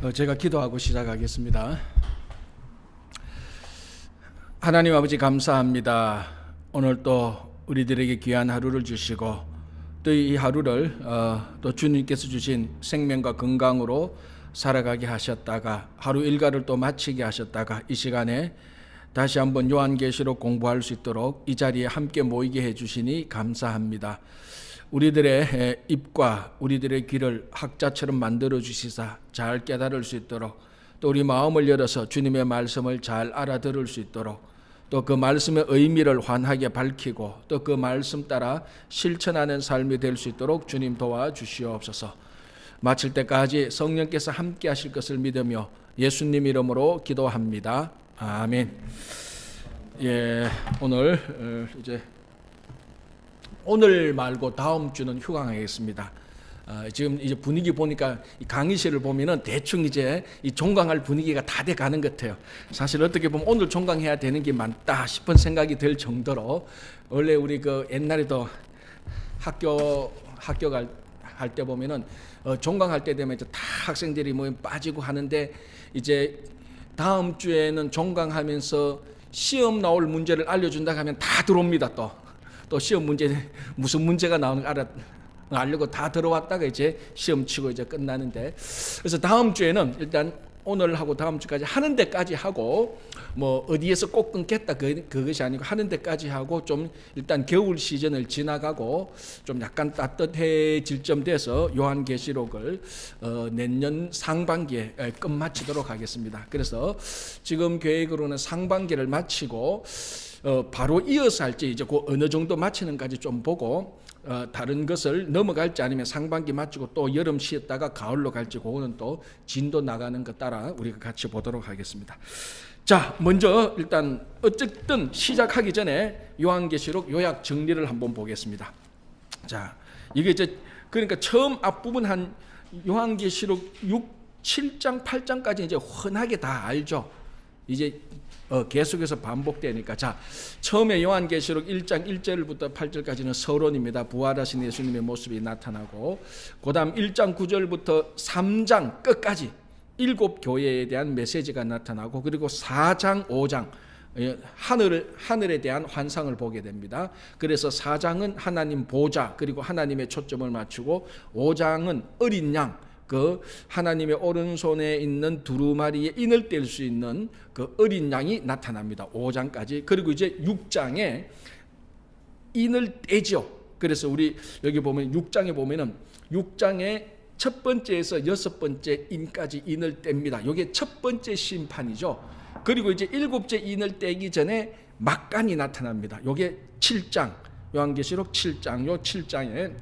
제가 기도하고 시작하겠습니다. 하나님 아버지 감사합니다. 오늘 또 우리들에게 귀한 하루를 주시고 또 이 하루를 또 주님께서 주신 생명과 건강으로 살아가게 하셨다가 하루 일과를 또 마치게 하셨다가 이 시간에 다시 한번 요한계시록 공부할 수 있도록 이 자리에 함께 모이게 해주시니 감사합니다. 우리들의 입과 우리들의 귀를 학자처럼 만들어 주시사 잘 깨달을 수 있도록 또 우리 마음을 열어서 주님의 말씀을 잘 알아들을 수 있도록 또 그 말씀의 의미를 환하게 밝히고 또 그 말씀 따라 실천하는 삶이 될 수 있도록 주님 도와주시옵소서. 마칠 때까지 성령께서 함께 하실 것을 믿으며 예수님 이름으로 기도합니다. 아멘. 오늘 말고 다음 주는 휴강하겠습니다. 지금 이제 분위기 보니까 이 강의실을 보면은 대충 이제 이 종강할 분위기가 다 돼 가는 것 같아요. 사실 어떻게 보면 오늘 종강해야 되는 게 많다 싶은 생각이 들 정도로 원래 우리 그 옛날에도 학교 할 때 보면은 종강할 때 되면 이제 다 학생들이 뭐 빠지고 하는데 이제 다음 주에는 종강하면서 시험 나올 문제를 알려준다 하면 다 들어옵니다. 또 시험 문제 무슨 문제가 나오는 거 알려고 다 들어왔다가 이제 시험 치고 이제 끝나는데, 그래서 다음 주에는 일단 오늘하고 다음 주까지 하는 데까지 하고 뭐 어디에서 꼭 끊겠다 그것이 아니고 하는 데까지 하고 좀 일단 겨울 시즌을 지나가고 좀 약간 따뜻해질 점 돼서 요한계시록을 내년 상반기에 끝마치도록 하겠습니다. 그래서 지금 계획으로는 상반기를 마치고 바로 이어서 할지 이제 그 어느 정도 마치는까지 좀 보고 다른 것을 넘어갈지 아니면 상반기 마치고 또 여름 쉬었다가 가을로 갈지 그거는 또 진도 나가는 것 따라 우리가 같이 보도록 하겠습니다. 자, 먼저 일단 어쨌든 시작하기 전에 요한계시록 요약 정리를 한번 보겠습니다. 자, 이게 이제 그러니까 처음 앞부분 한 요한계시록 7장 8장까지 이제 흔하게 다 알죠. 이제 계속해서 반복되니까. 자, 처음에 요한계시록 1장 1절부터 8절까지는 서론입니다. 부활하신 예수님의 모습이 나타나고, 그 다음 1장 9절부터 3장 끝까지 7교회에 대한 메시지가 나타나고, 그리고 4장 5장 하늘에 대한 환상을 보게 됩니다. 그래서 4장은 하나님 보좌 그리고 하나님의 초점을 맞추고, 5장은 어린 양, 그 하나님의 오른손에 있는 두루마리에 인을 뗄 수 있는 그 어린 양이 나타납니다. 5장까지. 그리고 이제 6장에 인을 떼죠. 그래서 우리 여기 보면 6장에 보면은 6장에 첫 번째에서 여섯 번째 인까지 인을 뗍니다. 이게 첫 번째 심판이죠. 그리고 이제 일곱째 인을 떼기 전에 막간이 나타납니다. 이게 7장, 요한계시록 7장, 요 7장에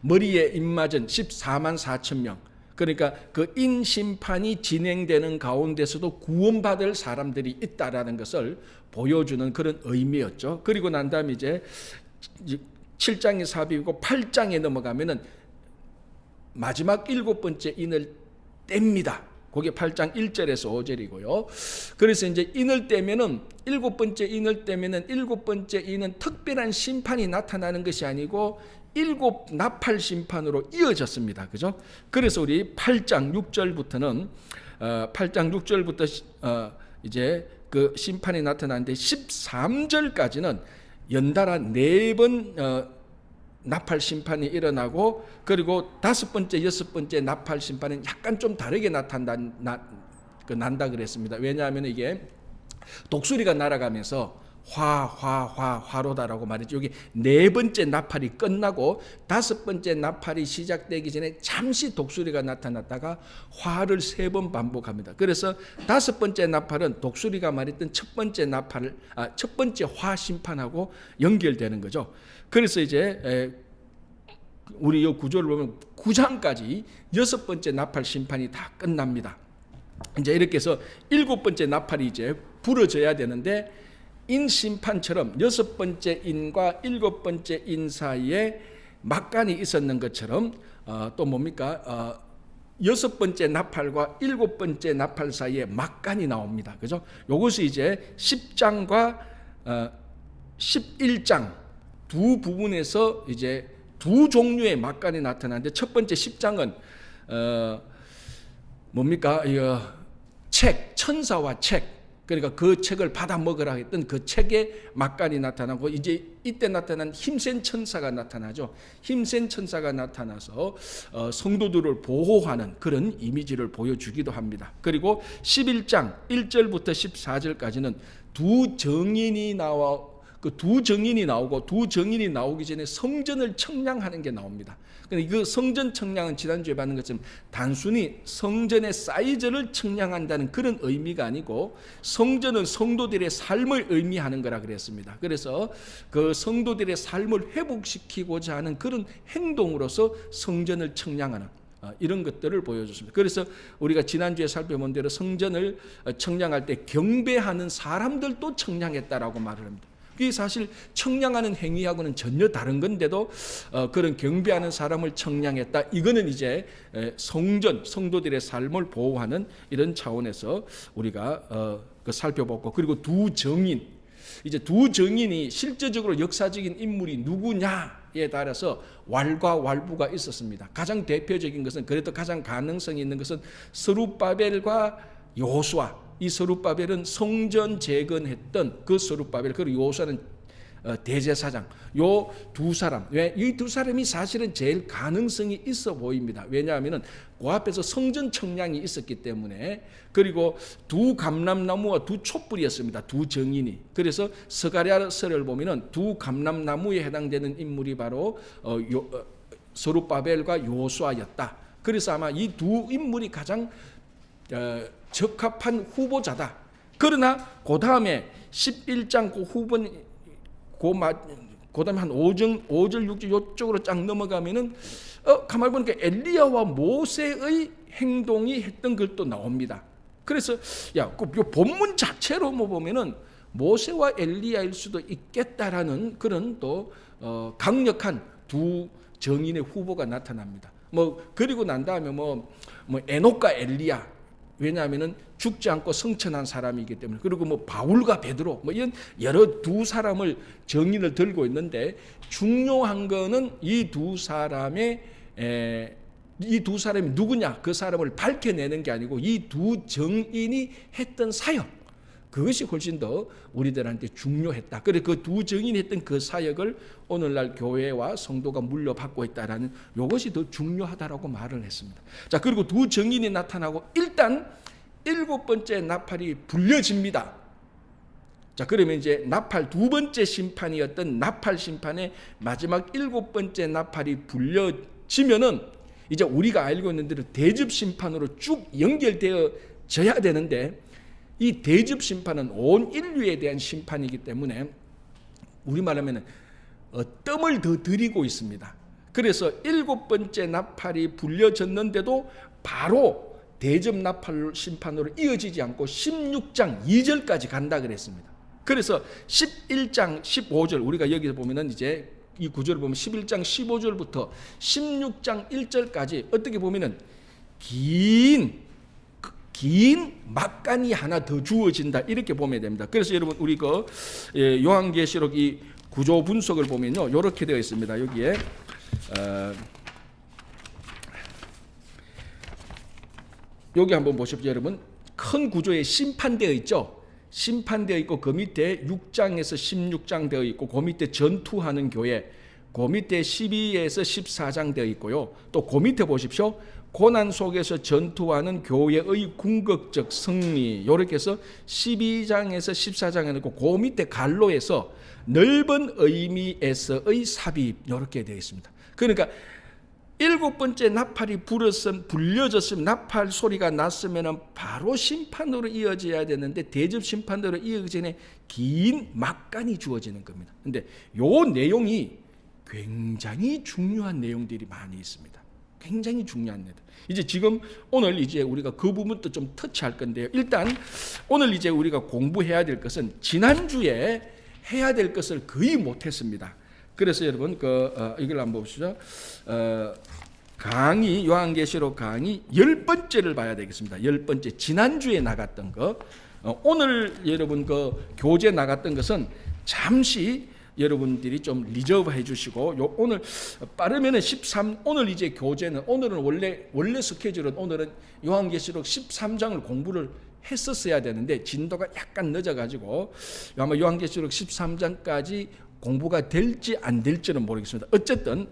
머리에 입맞은 14만 4천 명. 그러니까 그 인심판이 진행되는 가운데서도 구원받을 사람들이 있다라는 것을 보여주는 그런 의미였죠. 그리고 난 다음에 이제 7장이 삽입이고 8장에 넘어가면은 마지막 7번째 인을 뗍니다. 그게 8장 1절에서 5절이고요. 그래서 이제 인을 떼면은 7번째 인을 떼면은 7번째 인은 특별한 심판이 나타나는 것이 아니고 7 나팔 심판으로 이어졌습니다. 그죠? 그래서 우리 8장 6절부터는 8장 6절부터 이제 그 심판이 나타나는데 13절까지는 연달아 4번 나팔 심판이 일어나고, 그리고 5번째, 6번째 나팔 심판은 약간 좀 다르게 난다 그랬습니다. 왜냐하면 이게 독수리가 날아가면서 화로다라고 말했죠. 여기 4번째 나팔이 끝나고 5번째 나팔이 시작되기 전에 잠시 독수리가 나타났다가 화를 3번 반복합니다. 그래서 5번째 나팔은 독수리가 말했던 첫 번째 화 심판하고 연결되는 거죠. 그래서 이제 우리 이 구조를 보면 9장까지 6번째 나팔 심판이 다 끝납니다. 이제 이렇게 해서 7번째 나팔이 이제 불어져야 되는데, 인 심판처럼 6번째 인과 7번째 인 사이에 막간이 있었는 것처럼 또 뭡니까? 6번째 나팔과 7번째 나팔 사이에 막간이 나옵니다. 그죠? 이것이 이제 10장과 11장 두 부분에서 이제 두 종류의 막간이 나타나는데, 첫 번째 10장은 뭡니까? 책, 천사와 책. 그러니까 그 책을 받아 먹으라 했던 그 책에 막간이 나타나고 이제 이때 나타난 힘센 천사가 나타나죠. 힘센 천사가 나타나서 성도들을 보호하는 그런 이미지를 보여주기도 합니다. 그리고 11장 1절부터 14절까지는 두 정인이 나오고 두 정인이 나오기 전에 성전을 청량하는 게 나옵니다. 근데 그 성전 청량은 지난주에 봤는 것처럼 단순히 성전의 사이즈를 청량한다는 그런 의미가 아니고 성전은 성도들의 삶을 의미하는 거라 그랬습니다. 그래서 그 성도들의 삶을 회복시키고자 하는 그런 행동으로서 성전을 청량하는 이런 것들을 보여줬습니다. 그래서 우리가 지난주에 살펴본 대로 성전을 청량할 때 경배하는 사람들도 청량했다라고 말을 합니다. 그게 사실 청량하는 행위하고는 전혀 다른 건데도 그런 경배하는 사람을 청량했다. 이거는 이제 성도들의 삶을 보호하는 이런 차원에서 우리가 살펴봤고, 그리고 두 정인, 이제 두 정인이 실제적으로 역사적인 인물이 누구냐에 따라서 왈가왈부가 있었습니다. 가장 대표적인 것은, 그래도 가장 가능성이 있는 것은 스룹바벨과 여호수아. 이 스룹바벨은 성전 재건했던 그 스룹바벨, 그리고 여호수아는 대제사장. 요 두 사람, 이 두 사람이 사실은 제일 가능성이 있어 보입니다. 왜냐하면은 그 앞에서 성전 청량이 있었기 때문에. 그리고 두 감람나무와 두 촛불이었습니다. 두 정인이. 그래서 스가랴서를 보면은 두 감람나무에 해당되는 인물이 바로 스룹바벨과 여호수아였다. 그래서 아마 이 두 인물이 가장 적합한 후보자다. 그러나 그 다음에 11장 그 후반, 그 다음에 한 5절 6절 이쪽으로 쫙 넘어가면은 가만히 보니까 엘리야와 모세의 행동이 했던 글도 나옵니다. 그래서 그 본문 자체로 보면은 모세와 엘리야일 수도 있겠다라는 그런 또 강력한 두 정인의 후보가 나타납니다. 그리고 난 다음에 에녹과 엘리야, 왜냐하면은 죽지 않고 성천한 사람이기 때문에. 그리고 바울과 베드로 이런 여러 두 사람을 정인을 들고 있는데, 중요한 거는 이 두 사람이 누구냐, 그 사람을 밝혀내는 게 아니고 이 두 정인이 했던 사역, 그것이 훨씬 더 우리들한테 중요했다. 그래서 그 두 정인이 했던 그 사역을 오늘날 교회와 성도가 물려받고 있다라는, 이것이 더 중요하다라고 말을 했습니다. 자, 그리고 두 정인이 나타나고 일단 7번째 나팔이 불려집니다. 자, 그러면 이제 나팔 두 번째 심판이었던 나팔 심판의 마지막 7번째 나팔이 불려지면은 이제 우리가 알고 있는 대로 대접 심판으로 쭉 연결되어져야 되는데, 이 대접 심판은 온 인류에 대한 심판이기 때문에 우리말하면 뜸을 더 들이고 있습니다. 그래서 7번째 나팔이 불려졌는데도 바로 대접 나팔 심판으로 이어지지 않고 16장 2절까지 간다 그랬습니다. 그래서 11장 15절, 우리가 여기서 보면은 이제 이 구절을 보면 11장 15절부터 16장 1절까지 어떻게 보면은 긴 막간이 하나 더 주어진다, 이렇게 보면 됩니다. 그래서 여러분, 우리 요한계시록 이 구조 분석을 보면요, 이렇게 되어 있습니다. 여기에 여기 한번 보십시오. 여러분, 큰 구조에 심판되어 있죠. 심판되어 있고 그 밑에 6장에서 16장 되어 있고, 그 밑에 전투하는 교회, 그 밑에 12에서 14장 되어 있고요. 또 그 밑에 보십시오. 고난 속에서 전투하는 교회의 궁극적 승리, 이렇게 해서 12장에서 14장에 있고, 그 밑에 갈로에서 넓은 의미에서의 삽입, 이렇게 되어 있습니다. 그러니까 7번째 나팔이 불려졌으면, 나팔 소리가 났으면 바로 심판으로 이어져야 되는데, 대접 심판으로 이어지기 전에 긴 막간이 주어지는 겁니다. 근데 요 내용이 굉장히 중요한 내용들이 많이 있습니다. 굉장히 중요한 내용. 이제 지금 오늘 이제 우리가 그 부분도 좀 터치할 건데요. 일단 오늘 이제 우리가 공부해야 될 것은 지난주에 해야 될 것을 거의 못했습니다. 그래서 여러분 이걸 한번 보시죠. 강의, 요한계시록 강의 10번째를 봐야 되겠습니다. 10번째, 지난주에 나갔던 거. 오늘 여러분 교재 나갔던 것은 잠시 여러분들이 좀 리저브해 주시고 오늘 빠르면은 오늘 이제 교재는 오늘은 원래 스케줄은 오늘은 요한계시록 13장을 공부를 했었어야 되는데 진도가 약간 늦어가지고 아마 요한계시록 13장까지 공부가 될지 안 될지는 모르겠습니다. 어쨌든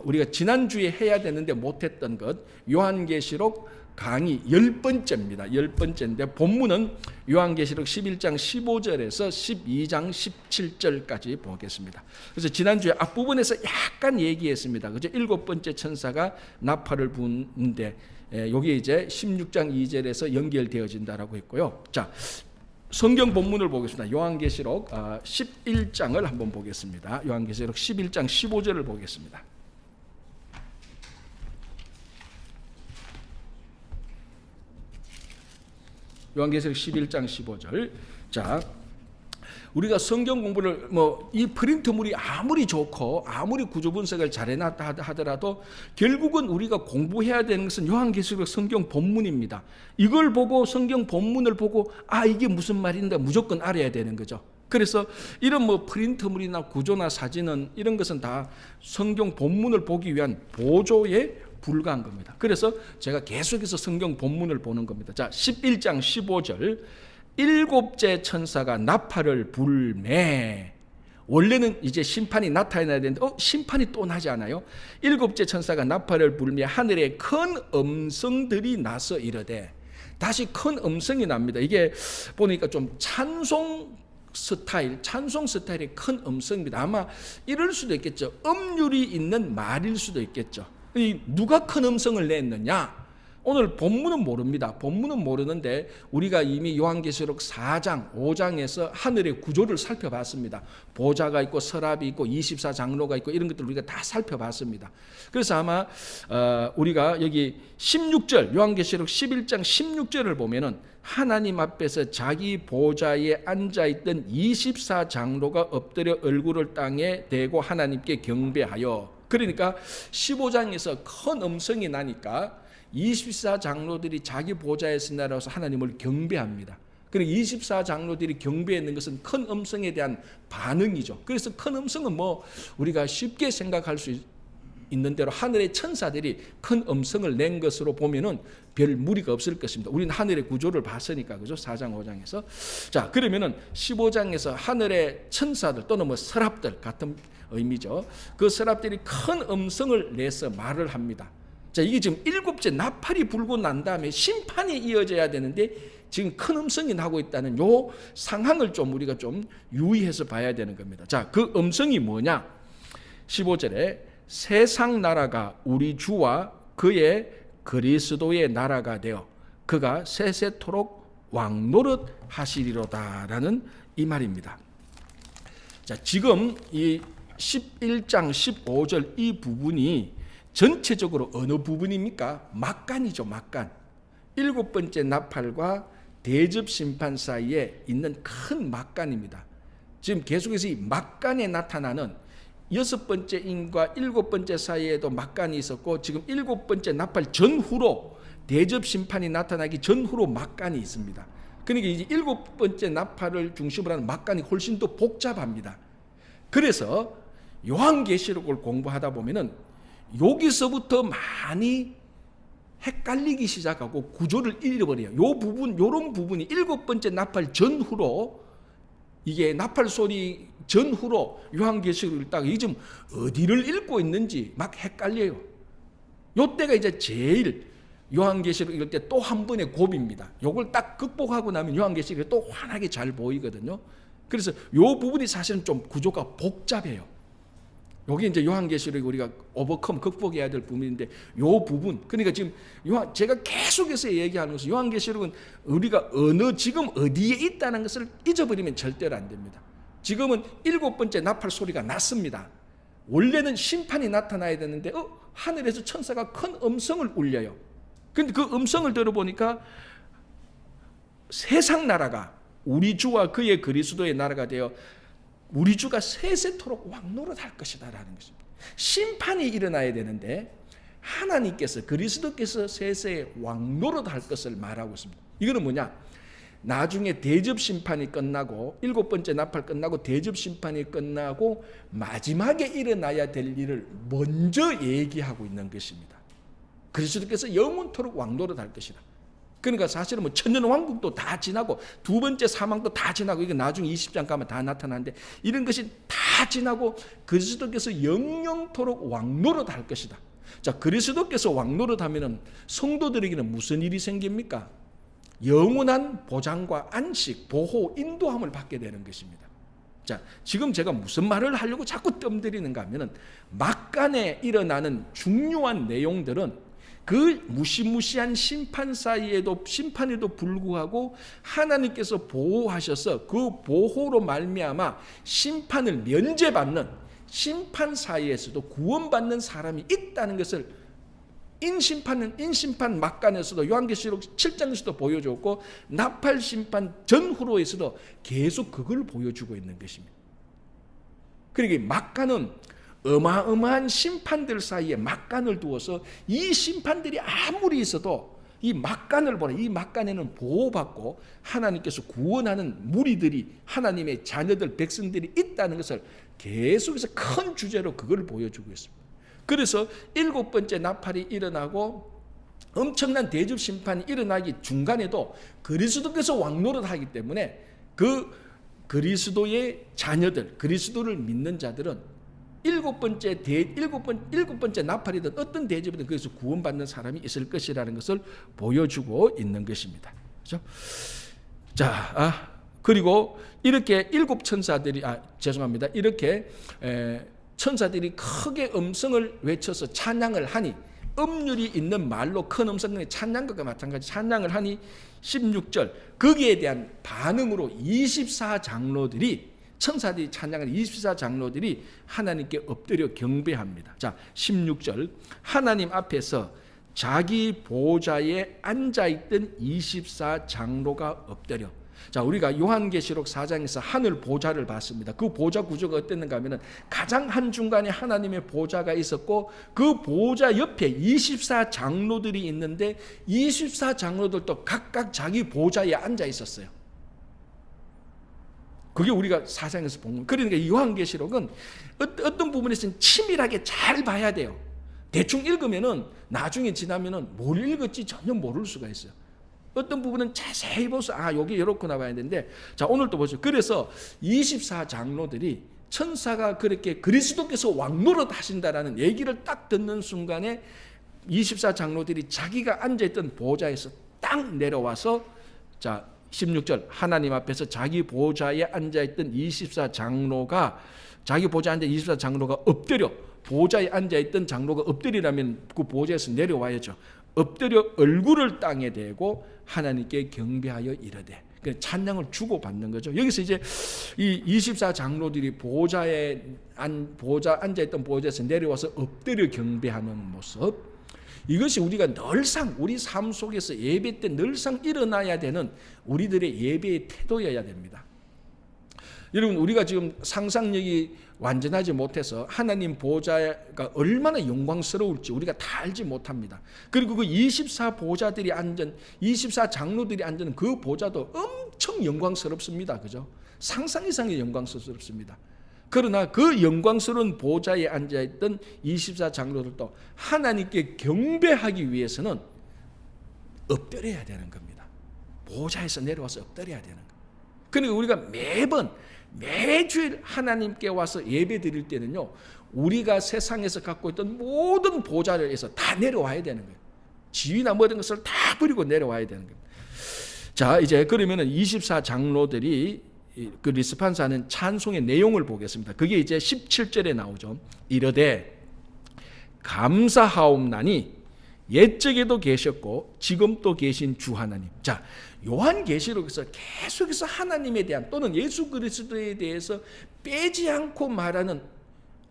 우리가 지난주에 해야 되는데 못했던 것 요한계시록 강의 10번째입니다. 10번째인데 본문은 요한계시록 11장 15절에서 12장 17절까지 보겠습니다. 그래서 지난주에 앞부분에서 약간 얘기했습니다. 그죠? 7번째 천사가 나팔을 부는데 여기 이제 16장 2절에서 연결되어진다라고 했고요. 자, 성경 본문을 보겠습니다. 요한계시록 11장을 한번 보겠습니다. 요한계시록 11장 15절을 보겠습니다. 요한계시록 11장 15절. 자, 우리가 성경 공부를 이 프린트물이 아무리 좋고 아무리 구조 분석을 잘해놨다 하더라도 결국은 우리가 공부해야 되는 것은 요한계시록 성경 본문입니다. 이걸 보고 성경 본문을 보고 이게 무슨 말인가 무조건 알아야 되는 거죠. 그래서 이런 프린트물이나 구조나 사진은 이런 것은 다 성경 본문을 보기 위한 보조에 불과한 겁니다. 그래서 제가 계속해서 성경 본문을 보는 겁니다. 자, 11장 15절. 일곱째 천사가 나팔을 불매. 원래는 이제 심판이 나타나야 되는데 심판이 또 나지 않아요? 일곱째 천사가 나팔을 불매 하늘에 큰 음성들이 나서 이르되. 다시 큰 음성이 납니다. 이게 보니까 좀 찬송 스타일의 큰 음성입니다. 아마 이럴 수도 있겠죠. 음률이 있는 말일 수도 있겠죠. 누가 큰 음성을 냈느냐? 오늘 본문은 모릅니다. 본문은 모르는데 우리가 이미 요한계시록 4장, 5장에서 하늘의 구조를 살펴봤습니다. 보좌가 있고 서랍이 있고 24장로가 있고 이런 것들 우리가 다 살펴봤습니다. 그래서 아마 우리가 여기 16절, 요한계시록 11장 16절을 보면은 하나님 앞에서 자기 보좌에 앉아있던 24장로가 엎드려 얼굴을 땅에 대고 하나님께 경배하여. 그러니까 15장에서 큰 음성이 나니까 24장로들이 자기 보좌에서 내려와서 하나님을 경배합니다. 그리고 24장로들이 경배하는 것은 큰 음성에 대한 반응이죠. 그래서 큰 음성은 우리가 쉽게 생각할 수 있는 대로 하늘의 천사들이 큰 음성을 낸 것으로 보면은 별 무리가 없을 것입니다. 우리는 하늘의 구조를 봤으니까, 그죠? 4장, 5장에서. 자, 그러면은 15장에서 하늘의 천사들 또는 서랍들 같은 의미죠. 그 서랍들이 큰 음성을 내서 말을 합니다. 자, 이게 지금 7째 나팔이 불고 난 다음에 심판이 이어져야 되는데 지금 큰 음성이 나고 있다는 요 상황을 좀 우리가 좀 유의해서 봐야 되는 겁니다. 자, 그 음성이 뭐냐? 15절에 세상 나라가 우리 주와 그의 그리스도의 나라가 되어 그가 세세토록 왕노릇 하시리로다라는 이 말입니다. 자, 지금 이 11장 15절 이 부분이 전체적으로 어느 부분입니까? 막간이죠, 막간. 7번째 나팔과 대접 심판 사이에 있는 큰 막간입니다. 지금 계속해서 이 막간에 나타나는 6번째 인과 7번째 사이에도 막간이 있었고 지금 7번째 나팔 전후로 대접 심판이 나타나기 전후로 막간이 있습니다. 그러니까 이제 7번째 나팔을 중심으로 하는 막간이 훨씬 더 복잡합니다. 그래서 요한계시록을 공부하다 보면은 여기서부터 많이 헷갈리기 시작하고 구조를 잃어버려요. 요런 부분이 7번째 나팔 전후로 이게 나팔 소리 전후로 요한계시록을 읽다가 이게 지금 어디를 읽고 있는지 막 헷갈려요. 요때가 이제 제일 요한계시록 읽을 때 또 한 번의 고비입니다. 요걸 딱 극복하고 나면 요한계시록이 또 환하게 잘 보이거든요. 그래서 요 부분이 사실은 좀 구조가 복잡해요. 여기 이제 요한계시록이 우리가 극복해야 될 부분인데 요 부분, 그러니까 지금 제가 계속해서 얘기하는 것은 요한계시록은 우리가 지금 어디에 있다는 것을 잊어버리면 절대로 안 됩니다. 지금은 7번째 나팔 소리가 났습니다. 원래는 심판이 나타나야 되는데 하늘에서 천사가 큰 음성을 울려요. 근데 그 음성을 들어보니까 세상 나라가 우리 주와 그의 그리스도의 나라가 되어 우리 주가 세세토록 왕노릇할 것이다라는 것입니다. 심판이 일어나야 되는데 하나님께서 그리스도께서 세세에 왕노릇할 것을 말하고 있습니다. 이거는 뭐냐? 나중에 대접 심판이 끝나고 7번째 나팔 끝나고 대접 심판이 끝나고 마지막에 일어나야 될 일을 먼저 얘기하고 있는 것입니다. 그리스도께서 영원토록 왕노릇할 것이다. 그러니까 사실은 뭐 천년왕국도 다 지나고 두 번째 사망도 다 지나고 이게 나중에 20장 가면 다 나타나는데 이런 것이 다 지나고 그리스도께서 영영토록 왕노릇할 것이다. 자, 그리스도께서 왕노릇하면은 성도들에게는 무슨 일이 생깁니까? 영원한 보장과 안식, 보호, 인도함을 받게 되는 것입니다. 자, 지금 제가 무슨 말을 하려고 자꾸 뜸들이는가 하면은 막간에 일어나는 중요한 내용들은 그 무시무시한 심판에도 불구하고 하나님께서 보호하셔서 그 보호로 말미암아 심판을 면제받는 심판 사이에서도 구원받는 사람이 있다는 것을 인심판 막간에서도 요한계시록 7장에서도 보여줬고 나팔 심판 전후로에서도 계속 그걸 보여주고 있는 것입니다. 그러니까 막간은 어마어마한 심판들 사이에 막간을 두어서 이 심판들이 아무리 있어도 이 막간을 보라. 이 막간에는 보호받고 하나님께서 구원하는 무리들이 하나님의 자녀들 백성들이 있다는 것을 계속해서 큰 주제로 그걸 보여주고 있습니다. 그래서 7번째 나팔이 일어나고 엄청난 대접 심판이 일어나기 중간에도 그리스도께서 왕노릇하기 때문에 그 그리스도의 자녀들, 그리스도를 믿는 자들은 일곱 번째 나팔이든 어떤 대접이든 거기서 구원받는 사람이 있을 것이라는 것을 보여주고 있는 것입니다. 그렇죠? 자, 그리고 이렇게 일곱 천사들이 이렇게 천사들이 크게 음성을 외쳐서 찬양을 하니 음률이 있는 말로 큰 음성의 찬양과 마찬가지 찬양을 하니 16절 거기에 대한 반응으로 24장로들이 천사들이 찬양하는 24장로들이 하나님께 엎드려 경배합니다. 자, 16절 하나님 앞에서 자기 보좌에 앉아있던 24장로가 엎드려. 자, 우리가 요한계시록 4장에서 하늘 보좌를 봤습니다. 그 보좌 구조가 어땠는가 하면 가장 한중간에 하나님의 보좌가 있었고 그 보좌 옆에 24장로들이 있는데 24장로들도 각각 자기 보좌에 앉아 있었어요. 그게 우리가 4장에서 본 거예요. 그러니까 요한계시록은 어떤 부분에서는 치밀하게 잘 봐야 돼요. 대충 읽으면은 나중에 지나면은 뭘 읽었지 전혀 모를 수가 있어요. 어떤 부분은 자세히 보서 여기 이렇구나 봐야 되는데, 자, 오늘 또 보죠. 그래서 24장로들이 천사가 그렇게 그리스도께서 왕노릇 하신다라는 얘기를 딱 듣는 순간에 24장로들이 자기가 앉아있던 보좌에서 딱 내려와서, 자, 16절 하나님 앞에서 자기 보좌에 앉아있던 24장로가 자기 보좌에 앉아 24장로가 엎드려, 보좌에 앉아있던 장로가 엎드리라면 그 보좌에서 내려와야죠. 엎드려 얼굴을 땅에 대고 하나님께 경배하여 이르되, 찬양을 주고받는 거죠. 여기서 이제 이 24장로들이 보좌에 앉아있던 보좌에서 내려와서 엎드려 경배하는 모습, 이것이 우리가 늘상 우리 삶 속에서 예배 때 늘상 일어나야 되는 우리들의 예배의 태도여야 됩니다. 여러분, 우리가 지금 상상력이 완전하지 못해서 하나님 보좌가 얼마나 영광스러울지 우리가 다 알지 못합니다. 그리고 그 24보좌들이 앉은 24장로들이 앉은 그 보좌도 엄청 영광스럽습니다. 그죠? 상상 이상의 영광스럽습니다. 그러나 그 영광스러운 보좌에 앉아있던 24장로들도 하나님께 경배하기 위해서는 엎드려야 되는 겁니다. 보좌에서 내려와서 엎드려야 되는 겁니다. 그러니까 우리가 매주일 하나님께 와서 예배 드릴 때는요, 우리가 세상에서 갖고 있던 모든 보좌를 해서 다 내려와야 되는 거예요. 지위나 모든 것을 다 버리고 내려와야 되는 겁니다. 자, 이제 그러면은 24장로들이 그 리스판사는 찬송의 내용을 보겠습니다. 그게 이제 17절에 나오죠. 이르되 감사하옵나니 옛적에도 계셨고 지금 또 계신 주 하나님. 자, 요한계시록에서 계속해서 하나님에 대한 또는 예수 그리스도에 대해서 빼지 않고 말하는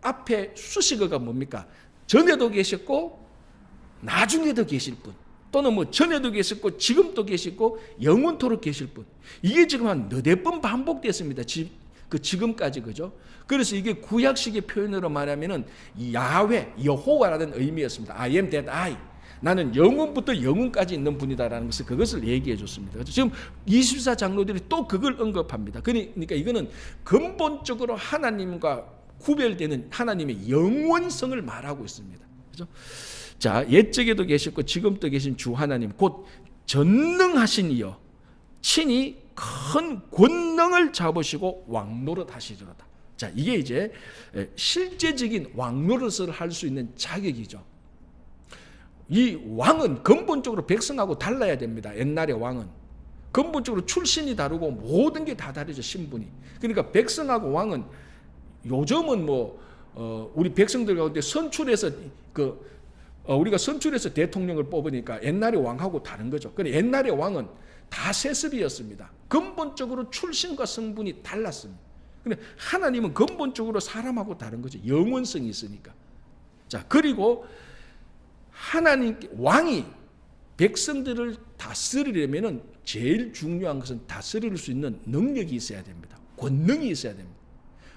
앞에 수식어가 뭡니까? 전에도 계셨고 나중에도 계실 분, 또는 뭐 전에도 계셨고 지금도 계시고 영원토록 계실 분. 이게 지금 한 너댓 번 반복됐습니다. 지금까지, 그죠? 그래서 이게 구약식의 표현으로 말하면은 야훼, 여호와라는 의미였습니다. I am that I. 나는 영원부터 영원까지 있는 분이다라는 것을 그것을 얘기해 줬습니다. 그래서 지금 24 장로들이 또 그걸 언급합니다. 그러니까 이거는 근본적으로 하나님과 구별되는 하나님의 영원성을 말하고 있습니다. 그렇죠? 자, 옛적에도 계셨고 지금도 계신 주 하나님 곧 전능하신 이여 친히 큰 권능을 잡으시고 왕노릇 하시리로다. 자, 이게 이제 실제적인 왕노릇을 할 수 있는 자격이죠. 이 왕은 근본적으로 백성하고 달라야 됩니다. 옛날의 왕은 근본적으로 출신이 다르고 모든 게 다 다르죠. 신분이. 그러니까 백성하고 왕은 요즘은 우리 백성들 가운데 선출해서 우리가 선출해서 대통령을 뽑으니까 옛날의 왕하고 다른 거죠. 그런데 옛날의 왕은 다 세습이었습니다. 근본적으로 출신과 성분이 달랐습니다. 근데 하나님은 근본적으로 사람하고 다른 거죠. 영원성이 있으니까. 자, 그리고 하나님 왕이 백성들을 다스리려면은 제일 중요한 것은 다스릴 수 있는 능력이 있어야 됩니다. 권능이 있어야 됩니다.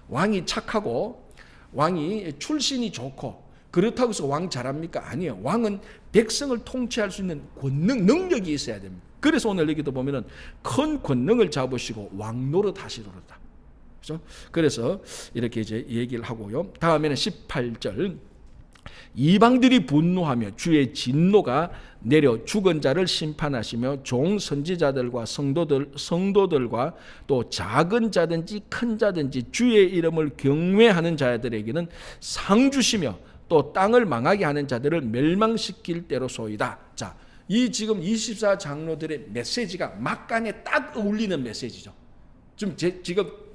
왕이 착하고 왕이 출신이 좋고 그렇다고 해서 왕 잘합니까? 아니에요. 왕은 백성을 통치할 수 있는 권능, 능력이 있어야 됩니다. 그래서 오늘 여기도 보면은 큰 권능을 잡으시고 왕노릇 하시리로다. 그렇죠? 그래서 이렇게 이제 얘기를 하고요. 다음에는 18절. 이방들이 분노하며 주의 진노가 내려 죽은 자를 심판하시며 종 선지자들과 성도들과 또 작은 자든지 큰 자든지 주의 이름을 경외하는 자들에게는 상 주시며 또 땅을 망하게 하는 자들을 멸망시킬 때로소이다. 자, 이 지금 24 장로들의 메시지가 막간에 딱 어울리는 메시지죠. 지금